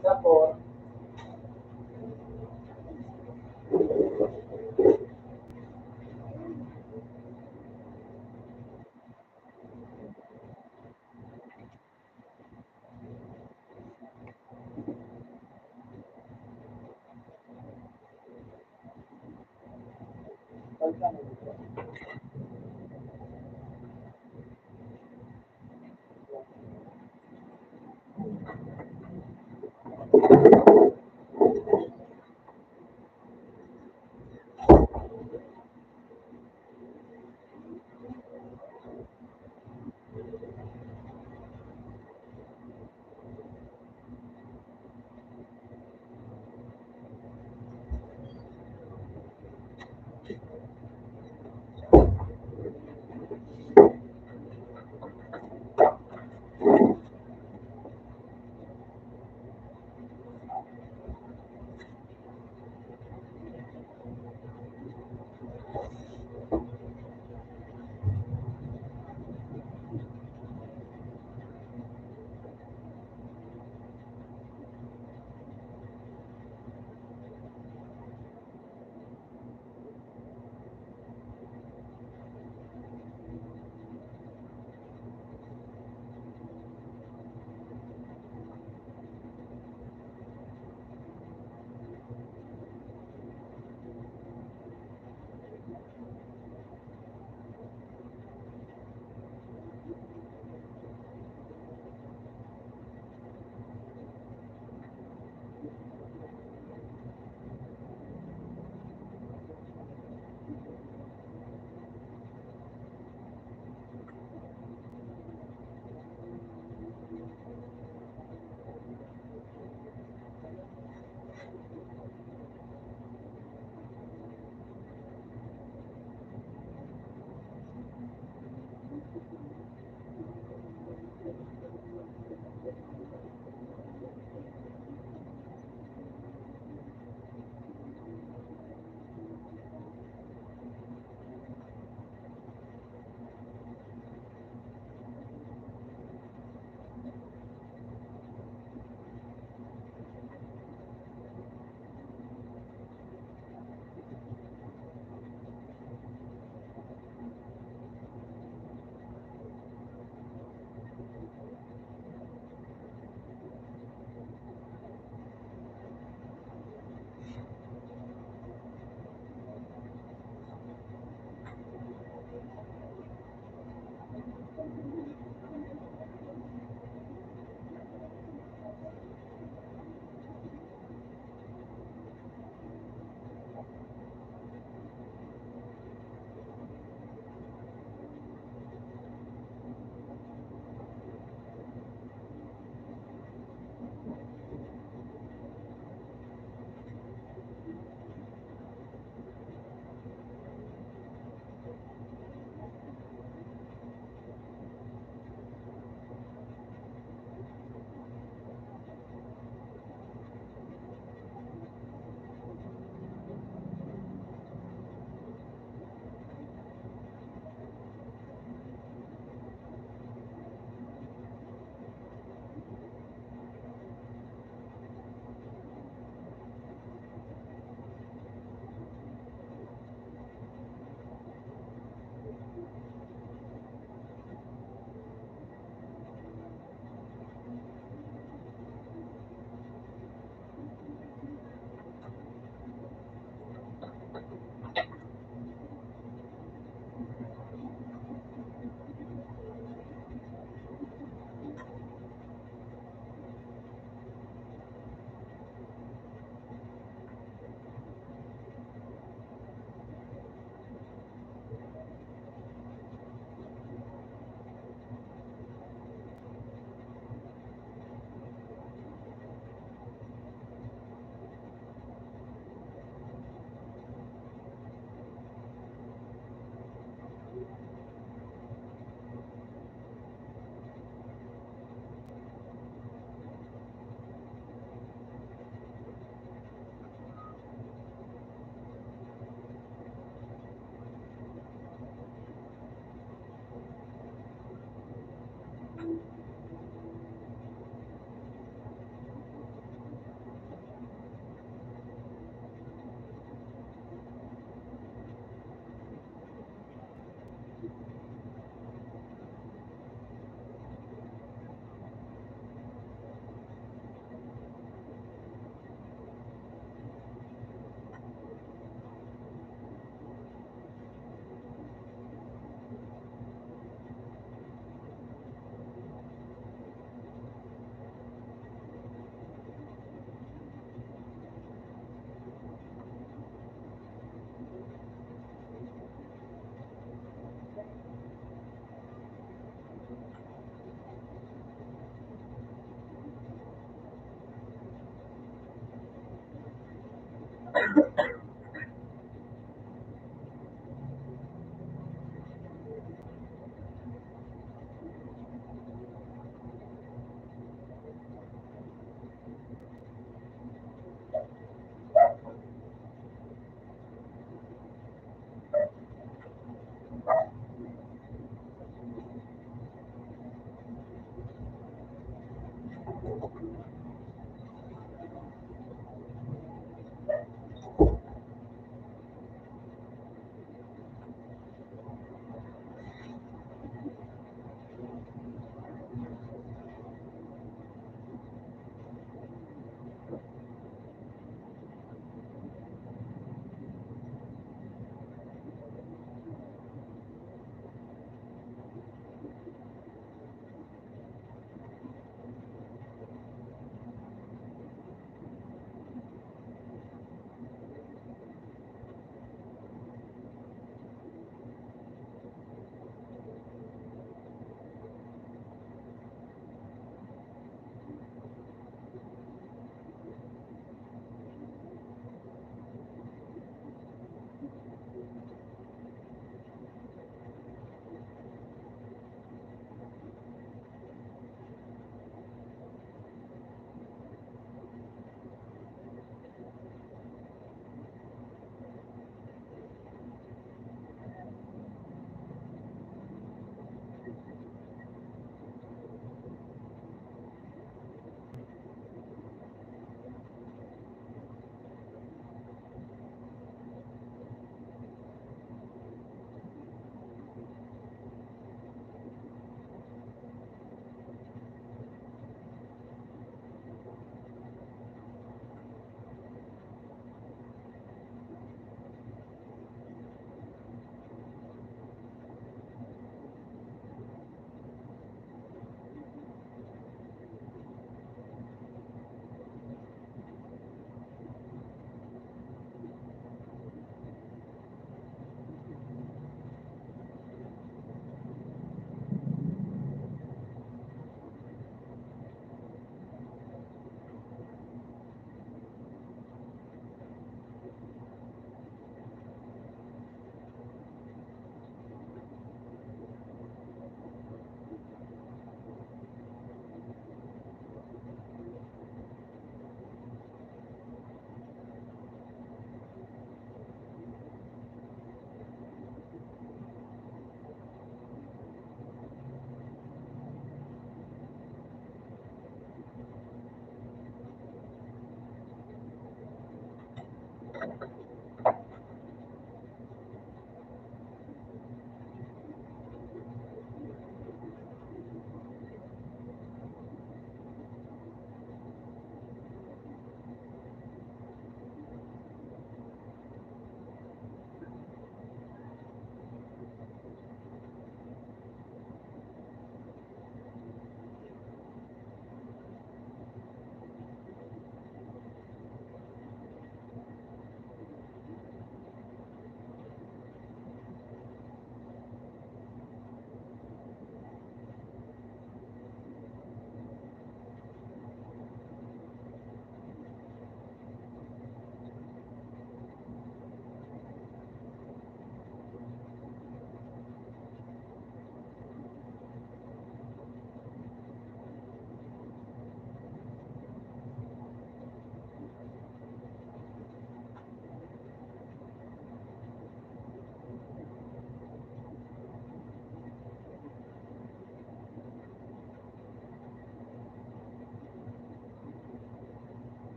Tapos,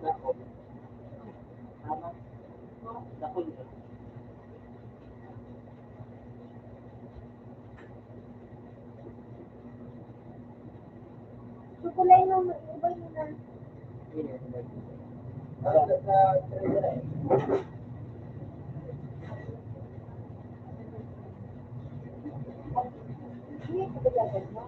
Dakol. Tama? Dakol. So, kulay nung iba yun na. Hindi ko bilagad mo.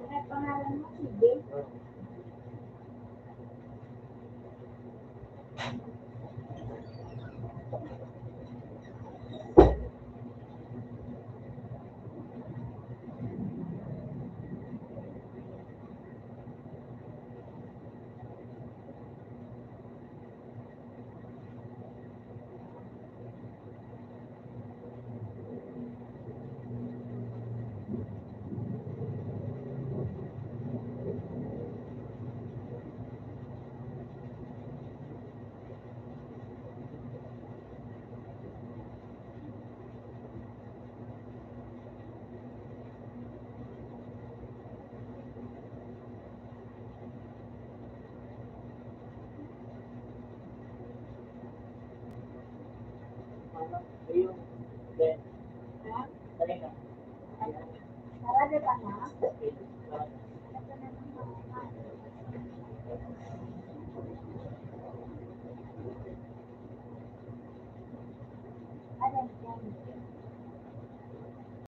Ano pangalan mo? Sige. Ayun. Then, Ha? dali na. Sarado pa na? Okay. Ito na naman. Ano yan?